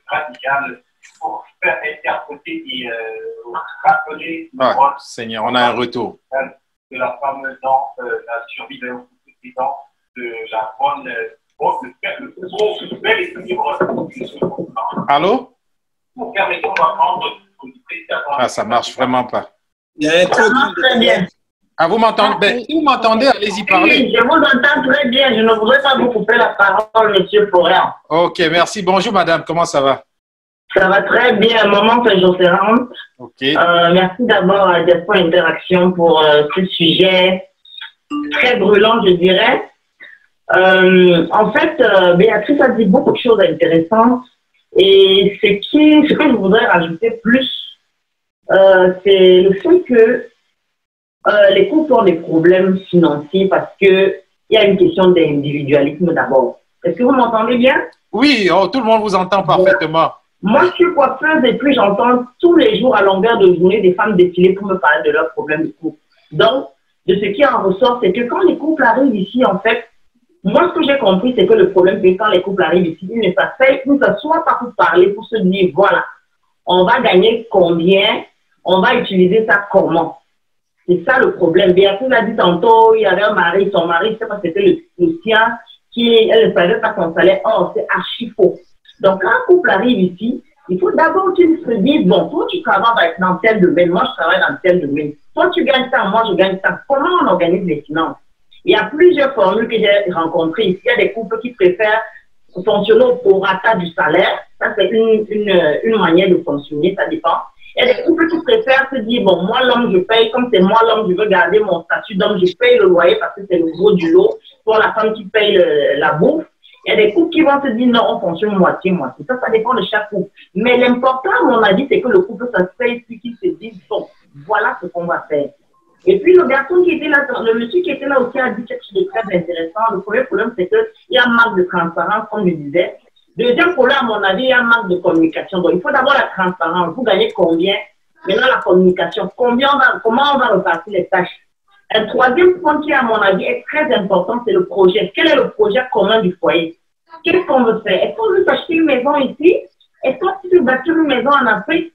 Radicale pour faire interpréter et rappeler le rôle. Seigneur, on a un retour. De la femme dans la survie d'un couple et dans le bel équilibre. Allô? Ah, ça marche vraiment pas. Il y a un truc. Très bien. Ah, vous m'entendez? Ben, si vous m'entendez, allez-y parler. Oui, je vous entends très bien. Je ne voudrais pas vous couper la parole, monsieur Florian. Ok, merci. Bonjour, madame. Comment ça va? Ça va très bien. Maman Jocelyn. Ok. Merci d'abord à Diaspora Interaction pour ce sujet très brûlant, je dirais. En fait, Béatrice a dit beaucoup de choses intéressantes et ce que je voudrais rajouter plus, c'est le fait que les couples ont des problèmes financiers parce qu'il y a une question d'individualisme d'abord. Est-ce que vous m'entendez bien? Oui, tout le monde vous entend parfaitement. Moi, je suis coiffeuse et puis j'entends tous les jours à longueur de journée des femmes défiler pour me parler de leurs problèmes de couple. Donc, de ce qui en ressort, c'est que quand les couples arrivent ici, en fait, moi, ce que j'ai compris, c'est que le problème, c'est quand les couples arrivent ici, ils ne s'assoient pas pour parler, pour se dire, voilà, on va gagner combien, on va utiliser ça comment. C'est ça le problème. Béatrice a dit tantôt, il y avait un mari, son mari, je ne sais pas si c'était le sien, elle ne savait pas son salaire. Oh, c'est archi faux. Donc, quand un couple arrive ici, il faut d'abord qu'ils se disent, bon, toi, tu travailles dans tel domaine, moi, je travaille dans tel domaine. Toi, tu gagnes ça, moi, je gagne ça. Comment on organise les finances? Il y a plusieurs formules que j'ai rencontrées ici. Il y a des couples qui préfèrent fonctionner au prorata du salaire. Ça, c'est une manière de fonctionner, ça dépend. Il y a des couples qui préfèrent se dire, bon, moi, l'homme, je paye, comme c'est moi, l'homme, je veux garder mon statut d'homme, je paye le loyer parce que c'est le gros du lot pour la femme qui paye la bouffe. Il y a des couples qui vont se dire, non, on fonctionne moitié-moitié. Ça dépend de chaque couple. Mais l'important, à mon avis, c'est que le couple s'asseye puis qu'il se dise, bon, voilà ce qu'on va faire. Et puis, le garçon qui était là, le monsieur qui était là aussi a dit quelque chose de très intéressant. Le premier problème, c'est qu'il y a un manque de transparence, comme je disais. Deuxième problème, à mon avis, il y a un manque de communication. Donc, il faut d'abord la transparence. Vous gagnez combien? Maintenant, la communication. Comment on va repartir les tâches? Un troisième point qui, à mon avis, est très important, c'est le projet. Quel est le projet commun du foyer? qu'est-ce qu'on veut faire? Est-ce qu'on veut s'acheter une maison ici? Est-ce qu'on veut bâtir une maison en Afrique?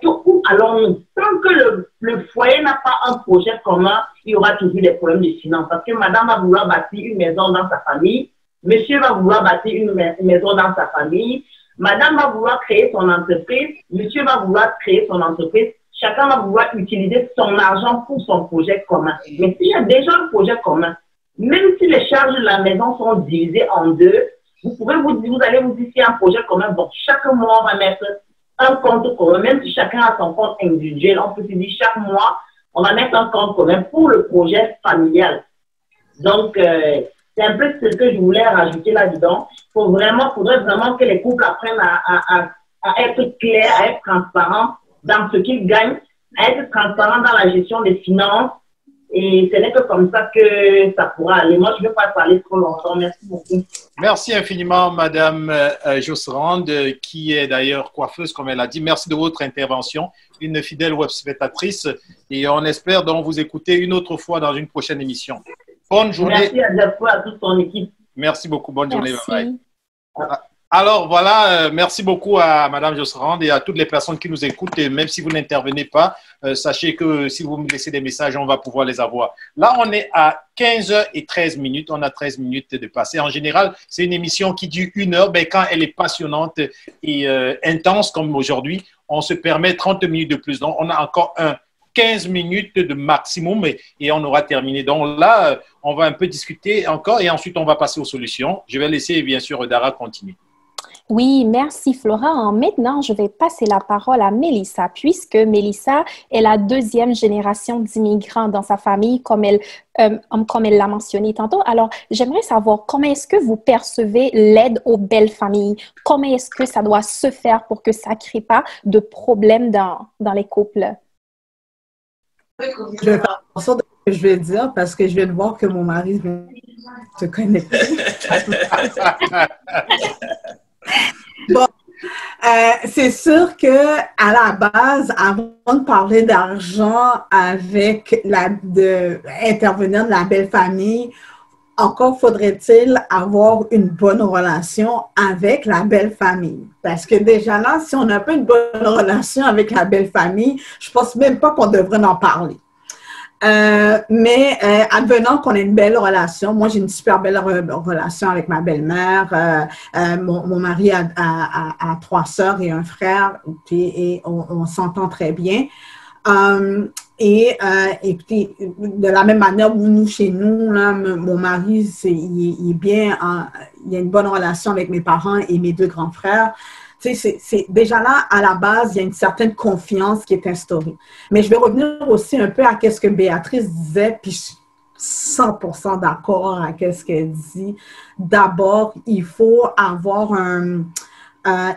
Où allons-nous? Tant que le foyer n'a pas un projet commun, il y aura toujours des problèmes de finances. Parce que madame va vouloir bâtir une maison dans sa famille, monsieur va vouloir bâtir une maison dans sa famille, madame va vouloir créer son entreprise, monsieur va vouloir créer son entreprise, chacun va vouloir utiliser son argent pour son projet commun. Mais s'il y a déjà un projet commun, même si les charges de la maison sont divisées en deux, vous allez vous dire qu'il y a un projet commun, bon, chaque mois on va mettre un compte commun, même si chacun a son compte individuel, on peut se dire chaque mois, on va mettre un compte commun pour le projet familial. Donc, c'est un peu ce que je voulais rajouter là-dedans. Faudrait vraiment que les couples apprennent à être clairs, à être transparents dans ce qu'ils gagnent, à être transparents dans la gestion des finances. Et ce n'est que comme ça que ça pourra aller. Moi, je ne veux pas parler trop longtemps. Merci beaucoup. Merci infiniment, Madame Josserand, qui est d'ailleurs coiffeuse, comme elle a dit. Merci de votre intervention, une fidèle web spectatrice. Et on espère donc vous écouter une autre fois dans une prochaine émission. Bonne journée. Merci à toute son équipe. Merci beaucoup. Bonne journée. Merci. Bye bye. Alors voilà, merci beaucoup à Madame Josserand et à toutes les personnes qui nous écoutent. Et même si vous n'intervenez pas, sachez que si vous me laissez des messages, on va pouvoir les avoir. Là, on est à 15h13. On a 13 minutes de passer. En général, c'est une émission qui dure 1 heure. Ben, quand elle est passionnante et intense comme aujourd'hui, on se permet 30 minutes de plus. Donc, on a encore 15 minutes de maximum et on aura terminé. Donc là, on va un peu discuter encore et ensuite, on va passer aux solutions. Je vais laisser, bien sûr, Dara continuer. Oui, merci Florent. Maintenant, je vais passer la parole à Mélissa, puisque Mélissa est la 2e génération d'immigrants dans sa famille, comme elle l'a mentionné tantôt. Alors, j'aimerais savoir comment est-ce que vous percevez l'aide aux belles familles? Comment est-ce que ça doit se faire pour que ça ne crée pas de problèmes dans les couples? Je vais faire attention de ce que je vais dire parce que je viens de voir que mon mari se connecte. Bon, c'est sûr que à la base, avant de parler d'argent avec intervenir de la belle famille, encore faudrait-il avoir une bonne relation avec la belle famille. Parce que déjà là, si on n'a pas une bonne relation avec la belle famille, je pense même pas qu'on devrait en parler. Mais advenant qu'on ait une belle relation, moi j'ai une super belle relation avec ma belle-mère, mon mari a 3 sœurs et un frère, et on s'entend très bien. Et puis, de la même manière où nous, chez nous, là, mon mari, il est bien, il a une bonne relation avec mes parents et mes 2 grands frères. C'est déjà là, à la base, il y a une certaine confiance qui est instaurée. Mais je vais revenir aussi un peu à ce que Béatrice disait, puis je suis 100% d'accord avec ce qu'elle dit. D'abord, il faut avoir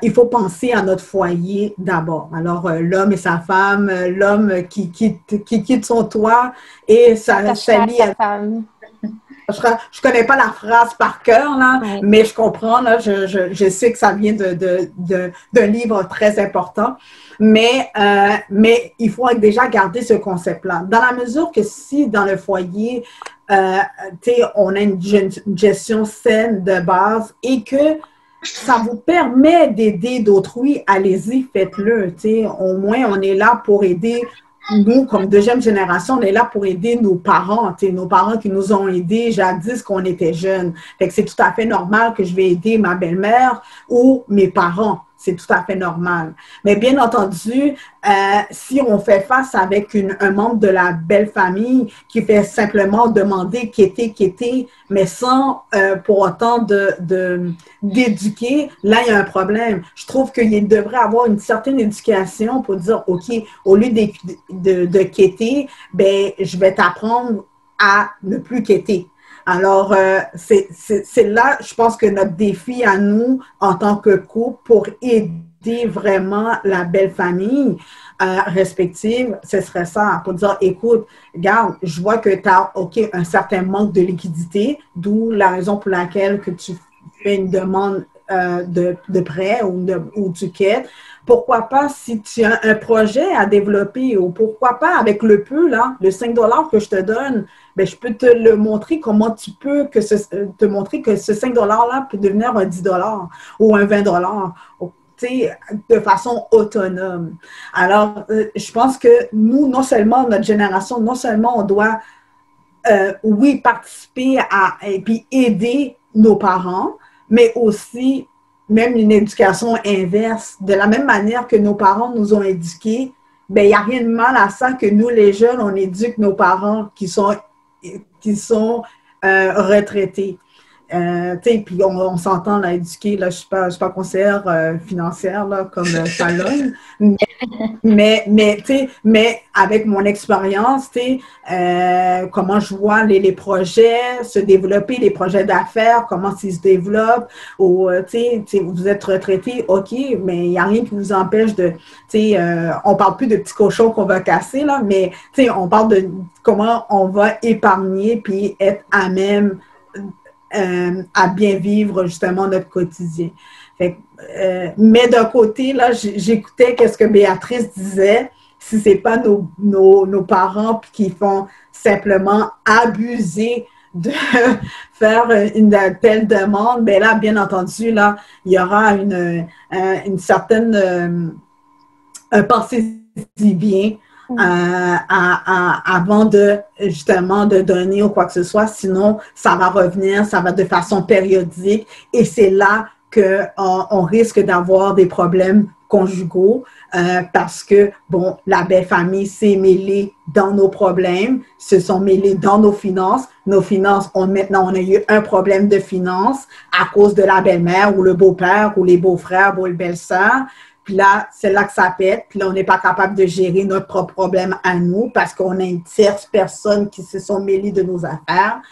il faut penser à notre foyer d'abord. Alors, l'homme et sa femme, l'homme qui quitte son toit et sa femme. Je connais pas la phrase par cœur, là, oui. Mais je comprends, là, je sais que ça vient d'un livre très important. Mais il faut déjà garder ce concept-là. Dans la mesure que si dans le foyer, on a une gestion saine de base et que ça vous permet d'aider d'autrui, allez-y, faites-le. Au moins, on est là pour aider. Nous, comme 2e génération, on est là pour aider nos parents qui nous ont aidés jadis qu'on était jeunes. Fait que c'est tout à fait normal que je vais aider ma belle-mère ou mes parents. C'est tout à fait normal. Mais bien entendu, si on fait face avec un membre de la belle famille qui fait simplement demander quêter, mais sans pour autant d'éduquer, là, il y a un problème. Je trouve qu'il devrait avoir une certaine éducation pour dire, OK, au lieu de quêter, ben, je vais t'apprendre à ne plus quêter. Alors, c'est là, je pense que notre défi à nous, en tant que couple, pour aider vraiment la belle famille respective, ce serait ça, pour dire, écoute, regarde, je vois que tu as, un certain manque de liquidité, d'où la raison pour laquelle que tu fais une demande de prêt ou du quai. Pourquoi pas si tu as un projet à développer ou pourquoi pas avec le peu, là, le 5 $ que je te donne, ben, je peux te le montrer comment tu peux te montrer que ce 5 $-là peut devenir un 10 $ ou un 20 $, de façon autonome. Alors, je pense que nous, non seulement notre génération, non seulement on doit, oui, participer et puis aider nos parents, mais aussi même une éducation inverse. De la même manière que nos parents nous ont éduqués, ben, il n'y a rien de mal à ça que nous, les jeunes, on éduque nos parents qui sont retraités. Puis on s'entend là, éduquer, là, je ne suis pas conseillère financière là, comme Fallon, mais avec mon expérience, comment je vois les projets se développer, les projets d'affaires, comment ils se développent, ou vous êtes retraité, OK, mais il n'y a rien qui vous empêche de, on ne parle plus de petits cochons qu'on va casser, là, mais on parle de comment on va épargner puis être à même à bien vivre justement notre quotidien. Mais d'un côté, là, j'écoutais qu'est-ce que Béatrice disait, si ce n'est pas nos parents qui font simplement abuser de faire une telle demande, bien là, bien entendu, là, il y aura une certaine pensée-y bien avant de justement de donner ou quoi que ce soit, sinon ça va revenir, ça va de façon périodique et c'est là qu'on risque d'avoir des problèmes conjugaux parce que, bon, la belle famille s'est mêlée dans nos problèmes, se sont mêlés dans nos finances. Nos finances, maintenant, on a eu un problème de finances à cause de la belle-mère ou le beau-père ou les beaux-frères ou les belles-sœurs. Puis là, c'est là que ça pète. Puis là, on n'est pas capable de gérer notre propre problème à nous parce qu'on a une tierce personne qui se sont mêlées de nos affaires.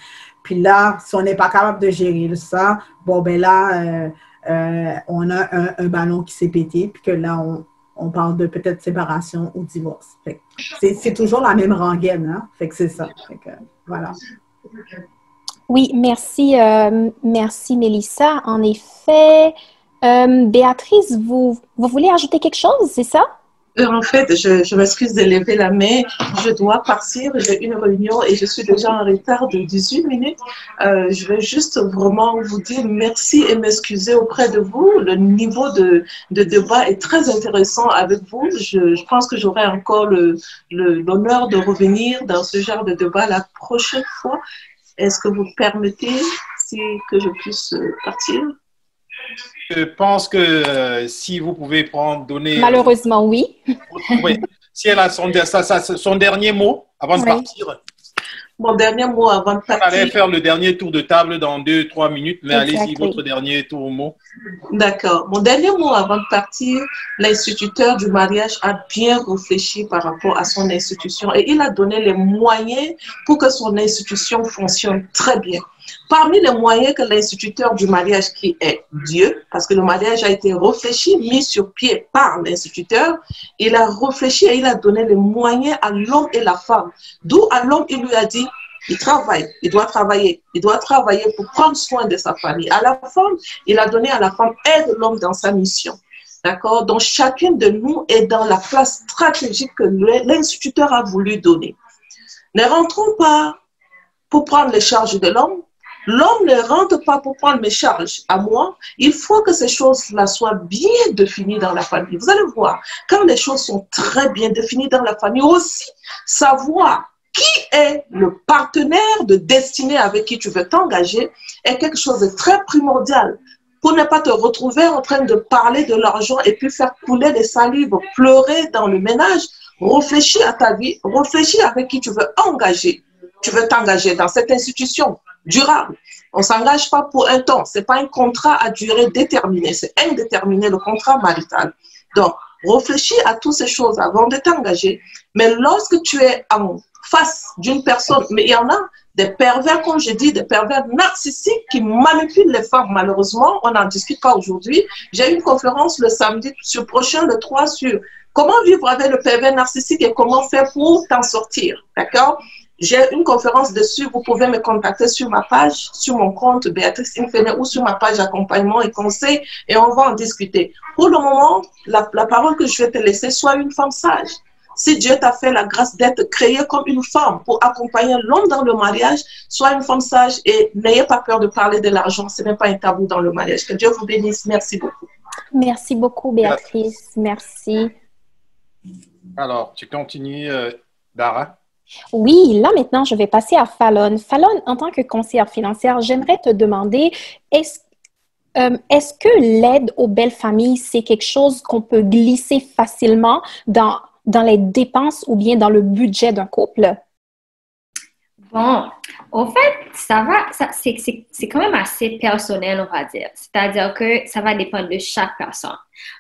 Puis là, si on n'est pas capable de gérer ça, bon, ben là, on a un ballon qui s'est pété. Puis que là, on parle de peut-être séparation ou divorce. C'est toujours la même rengaine, hein? Fait que c'est ça. Fait que, voilà. Oui, merci, merci Mélissa. En effet, Béatrice, vous voulez ajouter quelque chose, c'est ça? En fait, je m'excuse de lever la main. Je dois partir. J'ai une réunion et je suis déjà en retard de 18 minutes. Je vais juste vraiment vous dire merci et m'excuser auprès de vous. Le niveau de débat est très intéressant avec vous. Je pense que j'aurai encore l'honneur de revenir dans ce genre de débat la prochaine fois. Est-ce que vous permettez que je puisse partir? Je pense que si vous pouvez donner… Malheureusement, oui. Oui. Si elle a son dernier mot avant de partir. Mon dernier mot avant de partir. On allait faire le dernier tour de table dans 2-3 minutes, mais allez-y, votre dernier tour mot. D'accord. Mon dernier mot avant de partir, l'instituteur du mariage a bien réfléchi par rapport à son institution et il a donné les moyens pour que son institution fonctionne très bien. Parmi les moyens que l'instituteur du mariage, qui est Dieu, parce que le mariage a été réfléchi, mis sur pied par l'instituteur, il a réfléchi et il a donné les moyens à l'homme et la femme. D'où à l'homme, il lui a dit, il travaille, il doit travailler pour prendre soin de sa famille. À la femme, il a donné à la femme, aide l'homme dans sa mission. D'accord? Donc, chacune de nous est dans la place stratégique que l'instituteur a voulu donner. Ne rentrons pas pour prendre les charges de l'homme. L'homme ne rentre pas pour prendre mes charges à moi. Il faut que ces choses-là soient bien définies dans la famille. Vous allez voir, quand les choses sont très bien définies dans la famille, aussi, savoir qui est le partenaire de destinée avec qui tu veux t'engager est quelque chose de très primordial. Pour ne pas te retrouver en train de parler de l'argent et puis faire couler des salives, pleurer dans le ménage, réfléchis à ta vie, réfléchis avec qui tu veux engager. Tu veux t'engager dans cette institution durable. On ne s'engage pas pour un temps. Ce n'est pas un contrat à durée déterminée. C'est indéterminé, le contrat marital. Donc, réfléchis à toutes ces choses avant de t'engager. Mais lorsque tu es en face d'une personne, mais il y en a des pervers, comme je dis, des pervers narcissiques qui manipulent les femmes. Malheureusement, on n'en discute pas aujourd'hui. J'ai eu une conférence le samedi prochain, le 3, sur comment vivre avec le pervers narcissique et comment faire pour t'en sortir. D'accord? J'ai une conférence dessus. Vous pouvez me contacter sur ma page, sur mon compte Béatrice Infene ou sur ma page accompagnement et conseil et on va en discuter. Pour le moment, la parole que je vais te laisser, sois une femme sage. Si Dieu t'a fait la grâce d'être créée comme une femme pour accompagner l'homme dans le mariage, sois une femme sage et n'ayez pas peur de parler de l'argent. Ce n'est pas un tabou dans le mariage. Que Dieu vous bénisse. Merci beaucoup. Merci beaucoup, Béatrice. Merci. Alors, tu continues, Dara? Oui, là maintenant, je vais passer à Fallon. Fallon, en tant que conseillère financière, j'aimerais te demander, est-ce que l'aide aux belles familles, c'est quelque chose qu'on peut glisser facilement dans les dépenses ou bien dans le budget d'un couple? Bon, au fait, c'est quand même assez personnel, on va dire. C'est-à-dire que ça va dépendre de chaque personne.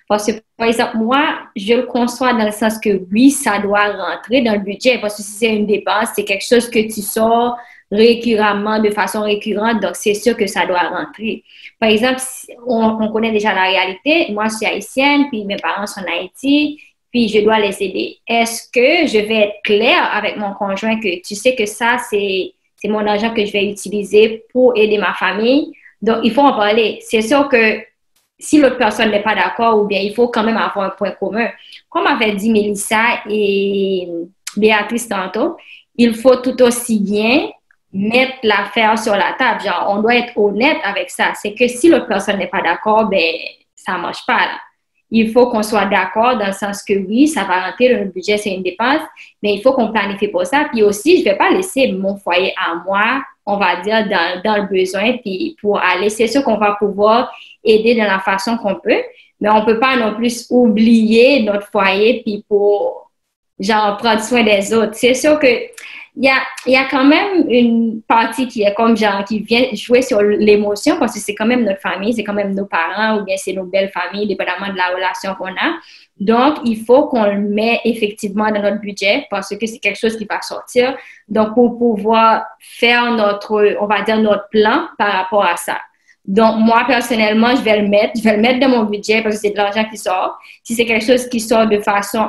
Parce que, par exemple, moi, je le conçois dans le sens que oui, ça doit rentrer dans le budget. Parce que si c'est une dépense, c'est quelque chose que tu sors récurrentement, de façon récurrente, donc c'est sûr que ça doit rentrer. Par exemple, on connaît déjà la réalité. Moi, je suis haïtienne, puis mes parents sont en Haïti. Puis je dois les aider. Est-ce que je vais être claire avec mon conjoint que tu sais que ça, c'est mon argent que je vais utiliser pour aider ma famille? Donc, il faut en parler. C'est sûr que si l'autre personne n'est pas d'accord, ou bien il faut quand même avoir un point commun. Comme avait dit Mélissa et Béatrice tantôt, il faut tout aussi bien mettre l'affaire sur la table. Genre, on doit être honnête avec ça. C'est que si l'autre personne n'est pas d'accord, ben ça ne marche pas là. Il faut qu'on soit d'accord dans le sens que oui, ça va rentrer dans le budget, c'est une dépense, mais il faut qu'on planifie pour ça. Puis aussi, je ne vais pas laisser mon foyer à moi, on va dire, dans le besoin, puis pour aller. C'est sûr qu'on va pouvoir aider de la façon qu'on peut, mais on ne peut pas non plus oublier notre foyer, puis pour, genre, prendre soin des autres. C'est sûr que il y a quand même une partie qui est comme genre qui vient jouer sur l'émotion parce que c'est quand même notre famille, c'est quand même nos parents ou bien c'est nos belles familles, dépendamment de la relation qu'on a. Donc, il faut qu'on le mette effectivement dans notre budget parce que c'est quelque chose qui va sortir. Donc, pour pouvoir faire on va dire notre plan par rapport à ça. Donc, moi, personnellement, je vais le mettre dans mon budget parce que c'est de l'argent qui sort. Si c'est quelque chose qui sort de façon,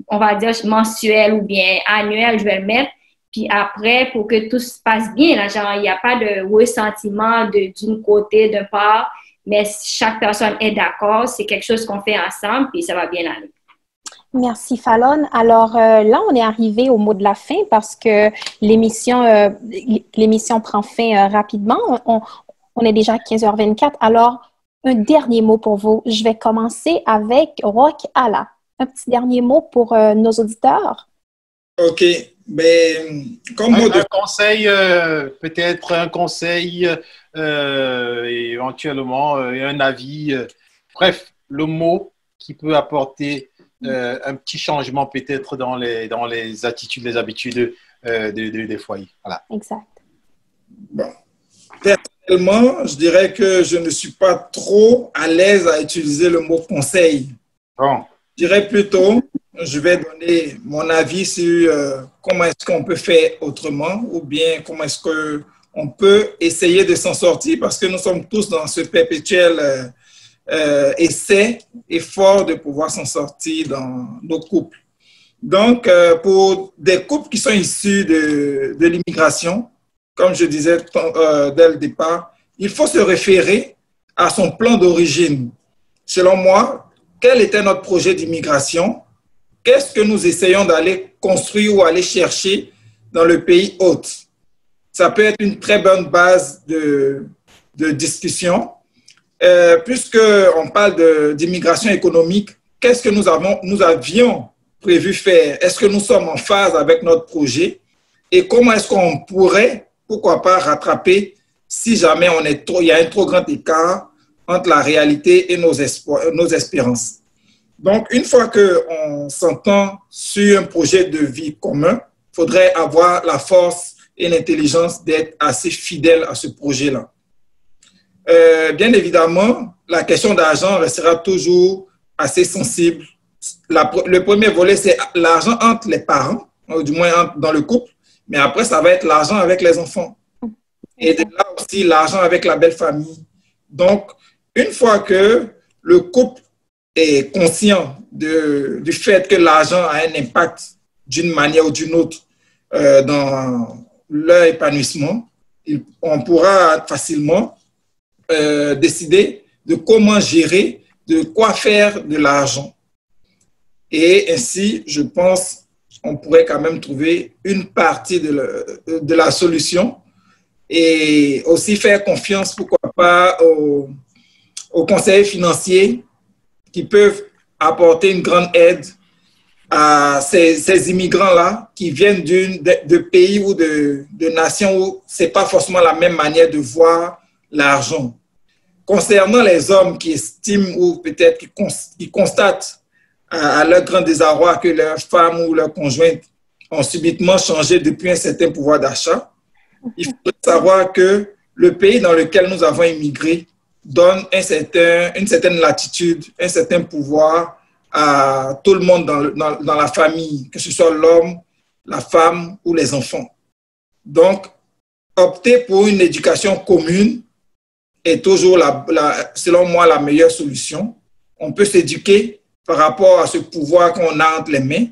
on va dire, mensuelle ou bien annuelle, je vais le mettre. Puis après, pour que tout se passe bien, là, genre, il n'y a pas de ressentiment d'une côté, d'un part, mais chaque personne est d'accord, c'est quelque chose qu'on fait ensemble, puis ça va bien aller. Merci, Fallon. Alors là, on est arrivé au mot de la fin parce que l'émission prend fin rapidement. On est déjà à 15h24. Alors, un dernier mot pour vous. Je vais commencer avec Roch Ala. Un petit dernier mot pour nos auditeurs. OK. Mais comme mot de conseil, peut-être un conseil, éventuellement un avis. Bref, le mot qui peut apporter un petit changement peut-être dans les attitudes, les habitudes des foyers. Voilà. Exact. Bon. Personnellement, je dirais que je ne suis pas trop à l'aise à utiliser le mot conseil. Bon. Je dirais plutôt, je vais donner mon avis sur comment est-ce qu'on peut faire autrement ou bien comment est-ce qu'on peut essayer de s'en sortir parce que nous sommes tous dans ce perpétuel effort de pouvoir s'en sortir dans nos couples. Donc, pour des couples qui sont issus de l'immigration, comme je disais dès le départ, il faut se référer à son plan d'origine. Selon moi, quel était notre projet d'immigration? Qu'est-ce que nous essayons d'aller construire ou aller chercher dans le pays hôte? Ça peut être une très bonne base de discussion. Puisqu'on parle d'immigration économique, qu'est-ce que nous avions prévu faire? Est-ce que nous sommes en phase avec notre projet? Et comment est-ce qu'on pourrait, pourquoi pas, rattraper si jamais il y a un trop grand écart entre la réalité et nos espérances? Donc, une fois qu'on s'entend sur un projet de vie commun, il faudrait avoir la force et l'intelligence d'être assez fidèle à ce projet-là. Bien évidemment, la question d'argent restera toujours assez sensible. Le premier volet, c'est l'argent entre les parents, ou du moins dans le couple, mais après, ça va être l'argent avec les enfants. Et de là aussi, l'argent avec la belle famille. Donc, une fois que le couple est conscient du fait que l'argent a un impact d'une manière ou d'une autre dans leur épanouissement, on pourra facilement décider de comment gérer, de quoi faire de l'argent. Et ainsi, je pense, on pourrait quand même trouver une partie de la solution et aussi faire confiance, pourquoi pas, aux conseillers financiers qui peuvent apporter une grande aide à ces immigrants-là qui viennent de pays ou de nations où ce n'est pas forcément la même manière de voir l'argent. Concernant les hommes qui estiment ou peut-être qui constatent à leur grand désarroi que leur femme ou leur conjointe ont subitement changé depuis un certain pouvoir d'achat, il faut savoir que le pays dans lequel nous avons immigré donne une certaine latitude, un certain pouvoir à tout le monde dans la famille, que ce soit l'homme, la femme ou les enfants. Donc, opter pour une éducation commune est toujours, selon moi, la meilleure solution. On peut s'éduquer par rapport à ce pouvoir qu'on a entre les mains.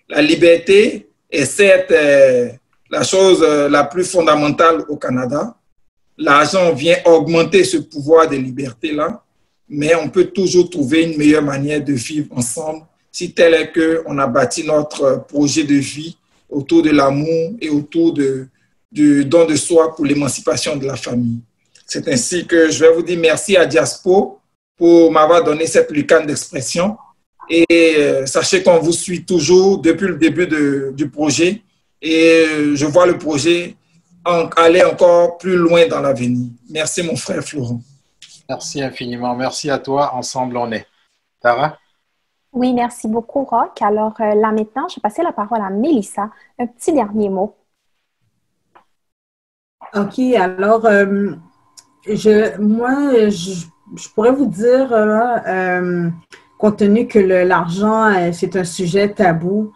La liberté est certes la chose la plus fondamentale au Canada. L'argent vient augmenter ce pouvoir de liberté-là, mais on peut toujours trouver une meilleure manière de vivre ensemble si tel est qu'on a bâti notre projet de vie autour de l'amour et autour du don de soi pour l'émancipation de la famille. C'est ainsi que je vais vous dire merci à Diaspo pour m'avoir donné cette lucane d'expression. Et sachez qu'on vous suit toujours depuis le début du projet et je vois le projet aller encore plus loin dans l'avenir. Merci mon frère Florent. Merci infiniment. Merci à toi. Ensemble, on est. Tara? Oui, merci beaucoup, Roch. Alors là maintenant, je vais passer la parole à Mélissa. Un petit dernier mot. OK, alors je pourrais vous dire, compte tenu que l'argent, c'est un sujet tabou,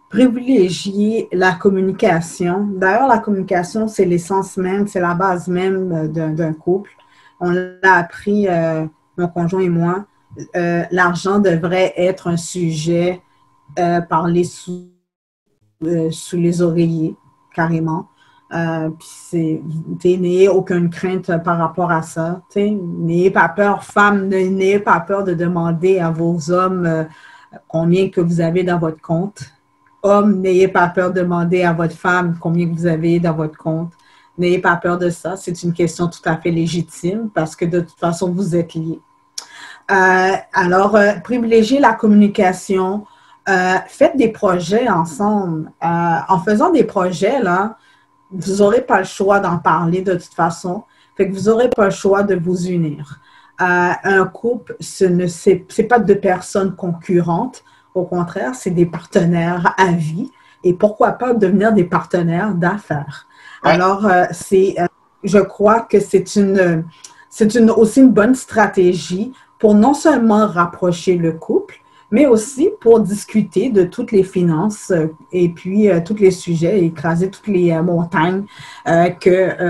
privilégier la communication. D'ailleurs, la communication, c'est l'essence même, c'est la base même d'un couple. On l'a appris, mon conjoint et moi, l'argent devrait être un sujet parlé sous les oreillers, carrément. N'ayez aucune crainte par rapport à ça. N'ayez pas peur, femmes, n'ayez pas peur de demander à vos hommes combien que vous avez dans votre compte. Hommes, n'ayez pas peur de demander à votre femme combien que vous avez dans votre compte. N'ayez pas peur de ça. C'est une question tout à fait légitime parce que de toute façon, vous êtes liés. Alors, privilégiez la communication. Faites des projets ensemble. En faisant des projets, là, vous n'aurez pas le choix d'en parler de toute façon. Fait que vous n'aurez pas le choix de vous unir. Un couple, ce n'est pas deux personnes concurrentes. Au contraire, c'est des partenaires à vie. Et pourquoi pas devenir des partenaires d'affaires? Ouais. Alors, je crois que c'est aussi une bonne stratégie pour non seulement rapprocher le couple, mais aussi pour discuter de toutes les finances et puis tous les sujets, écraser toutes les montagnes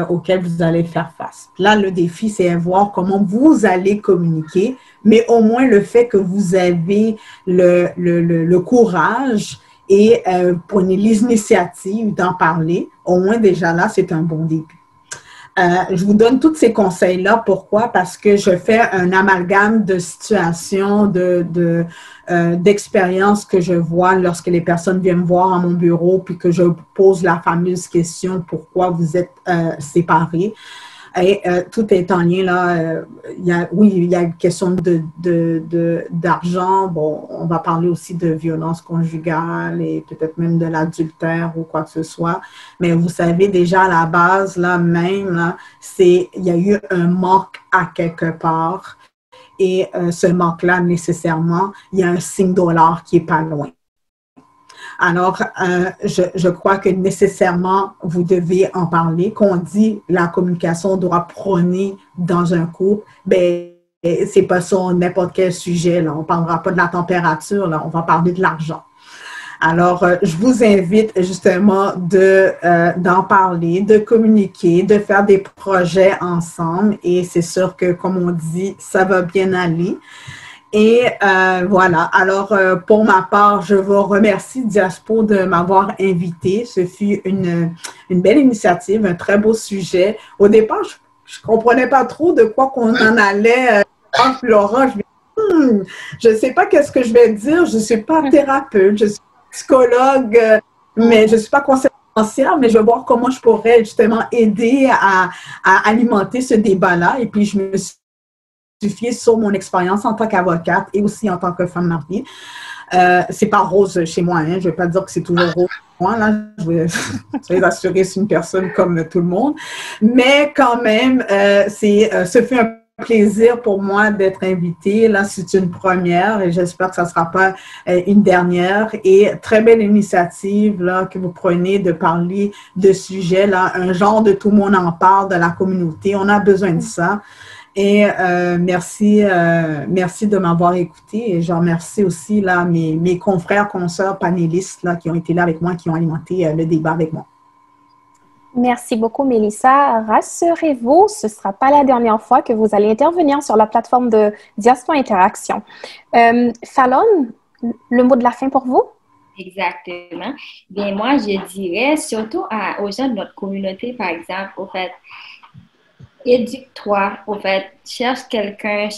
auxquelles vous allez faire face. Là, le défi, c'est voir comment vous allez communiquer, mais au moins le fait que vous avez le courage et prenez l'initiative d'en parler, au moins déjà là, c'est un bon début. Je vous donne tous ces conseils-là. Pourquoi? Parce que je fais un amalgame de situations, d'expériences que je vois lorsque les personnes viennent me voir à mon bureau puis que je pose la fameuse question « Pourquoi vous êtes séparés? » Et tout est en lien là. Il y a une question d'argent. Bon, on va parler aussi de violence conjugale et peut-être même de l'adultère ou quoi que ce soit. Mais vous savez déjà à la base là même là, il y a eu un manque à quelque part et ce manque-là nécessairement, il y a un signe dollar qui est pas loin. Alors, je crois que nécessairement, vous devez en parler. Qu'on dit la communication doit prôner dans un couple, bien, c'est pas sur n'importe quel sujet. Là. On ne parlera pas de la température, là. On va parler de l'argent. Alors, je vous invite justement d'en parler, de communiquer, de faire des projets ensemble. Et c'est sûr que, comme on dit, ça va bien aller. Et voilà. Alors, pour ma part, je vous remercie, Diaspo, de m'avoir invité. Ce fut une belle initiative, un très beau sujet. Au départ, je ne comprenais pas trop de quoi qu'on en allait. Laurent, je ne sais pas qu'est-ce que je vais dire. Je ne suis pas thérapeute, je suis psychologue, mais je ne suis pas conseillère financière, mais je vais voir comment je pourrais justement aider à alimenter ce débat-là. Et puis, je me suis fiée sur mon expérience en tant qu'avocate et aussi en tant que femme mariée. C'est pas rose chez moi, hein. Je ne vais pas dire que c'est toujours rose chez moi. Là. Je vais assurer que c'est une personne comme tout le monde. Mais quand même, ce fut un plaisir pour moi d'être invitée. Là, c'est une première et j'espère que ça ne sera pas une dernière. Et très belle initiative là, que vous prenez de parler de sujets, là, un genre de tout le monde en parle de la communauté. On a besoin de ça. Et merci de m'avoir écouté. Et je remercie aussi là, mes confrères, consoeurs, panélistes là, qui ont été là avec moi, qui ont alimenté le débat avec moi. Merci beaucoup, Mélissa. Rassurez-vous, ce ne sera pas la dernière fois que vous allez intervenir sur la plateforme de Diaspora Interaction. Fallon, le mot de la fin pour vous? Exactement. Bien, moi, je dirais surtout aux gens de notre communauté, par exemple, au fait, éduque-toi, au fait, cherche quelqu'un,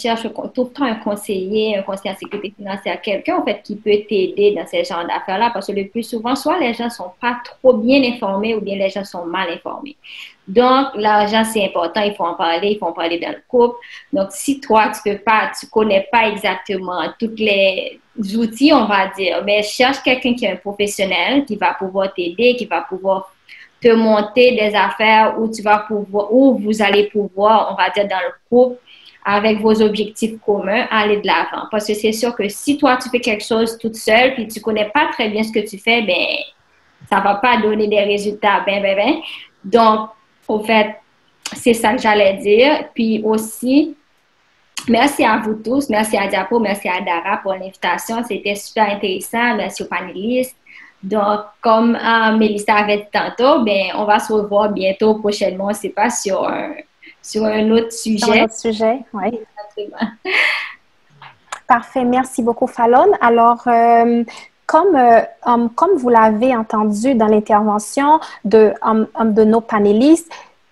trouve-toi un conseiller en sécurité financière, quelqu'un, en fait, qui peut t'aider dans ce genre d'affaires-là, parce que le plus souvent, soit les gens ne sont pas trop bien informés ou bien les gens sont mal informés. Donc, l'argent, c'est important, il faut en parler dans le couple. Donc, si toi, tu connais pas exactement tous les outils, on va dire, mais cherche quelqu'un qui est un professionnel, qui va pouvoir t'aider, qui va pouvoir te monter des affaires où vous allez pouvoir, on va dire, dans le couple, avec vos objectifs communs, aller de l'avant. Parce que c'est sûr que si toi, tu fais quelque chose toute seule, puis tu connais pas très bien ce que tu fais, ben, ça va pas donner des résultats, ben. Donc, au fait, c'est ça que j'allais dire. Puis aussi, merci à vous tous, merci à Diapo, merci à Dara pour l'invitation. C'était super intéressant. Merci aux panélistes. Donc, comme Mélissa avait dit tantôt, ben, on va se revoir bientôt, prochainement, c'est pas sur un autre sujet. Sur un autre sujet, oui. Exactement. Parfait, merci beaucoup, Fallon. Alors, comme vous l'avez entendu dans l'intervention de nos panélistes,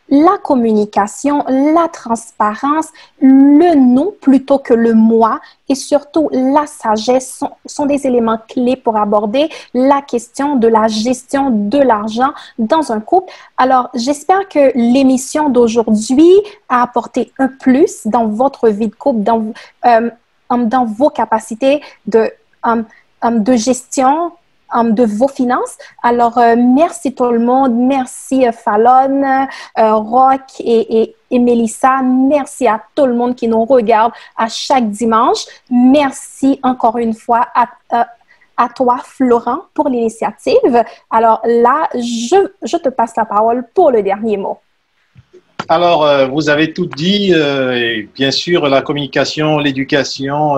la communication, la transparence, le nous plutôt que le moi et surtout la sagesse sont des éléments clés pour aborder la question de la gestion de l'argent dans un couple. Alors, j'espère que l'émission d'aujourd'hui a apporté un plus dans votre vie de couple, dans vos capacités de gestion de vos finances. Alors, merci tout le monde. Merci Fallon, Roch et Mélissa. Merci à tout le monde qui nous regarde à chaque dimanche. Merci encore une fois à toi, Florent, pour l'initiative. Alors là, je te passe la parole pour le dernier mot. Alors, vous avez tout dit, et bien sûr, la communication, l'éducation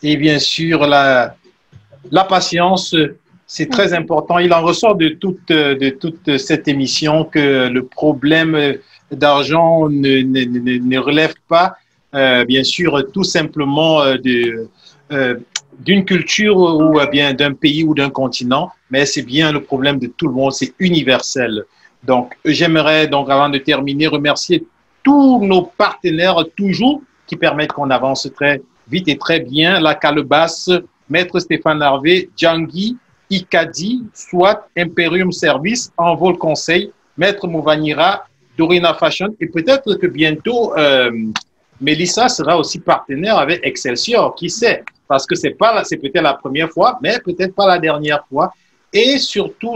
et bien sûr la patience. C'est très important. Il en ressort de toute cette émission que le problème d'argent ne relève pas, bien sûr, tout simplement d'une culture ou bien d'un pays ou d'un continent, mais c'est bien le problème de tout le monde, c'est universel. Donc, j'aimerais, donc, avant de terminer, remercier tous nos partenaires, toujours, qui permettent qu'on avance très vite et très bien. La Calebasse, Maître Stéphane Harvey, Djangui, Icadi, soit Imperium Service, Envol Conseil, Maître Mouvanira, Dorina Fashion, et peut-être que bientôt, Mélissa sera aussi partenaire avec Excelsior, qui sait, parce que c'est peut-être la première fois, mais peut-être pas la dernière fois. Et surtout,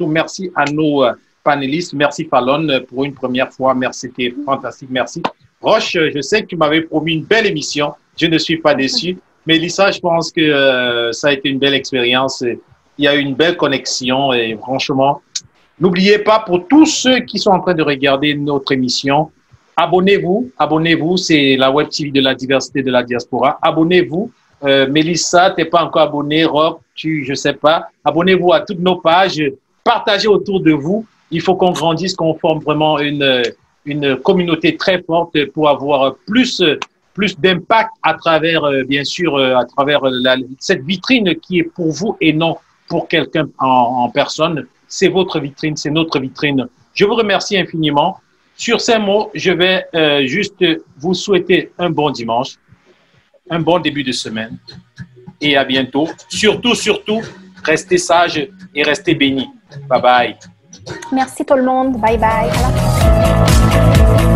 merci à nos panélistes, merci Fallon pour une première fois, merci, c'était fantastique, merci. Roch, je sais que tu m'avais promis une belle émission, je ne suis pas déçu. Mélissa, je pense que ça a été une belle expérience. Il y a eu une belle connexion et franchement, n'oubliez pas pour tous ceux qui sont en train de regarder notre émission, abonnez-vous, c'est la web TV de la diversité de la diaspora. Abonnez-vous. Mélissa, tu n'es pas encore abonné, Rob, je sais pas. Abonnez-vous à toutes nos pages, partagez autour de vous. Il faut qu'on grandisse, qu'on forme vraiment une communauté très forte pour avoir plus plus d'impact à travers, bien sûr, à travers cette vitrine qui est pour vous et non pour quelqu'un en personne. C'est votre vitrine, c'est notre vitrine. Je vous remercie infiniment. Sur ces mots, je vais juste vous souhaiter un bon dimanche, un bon début de semaine et à bientôt. Surtout, restez sages et restez bénis. Bye bye. Merci tout le monde. Bye bye. À la prochaine.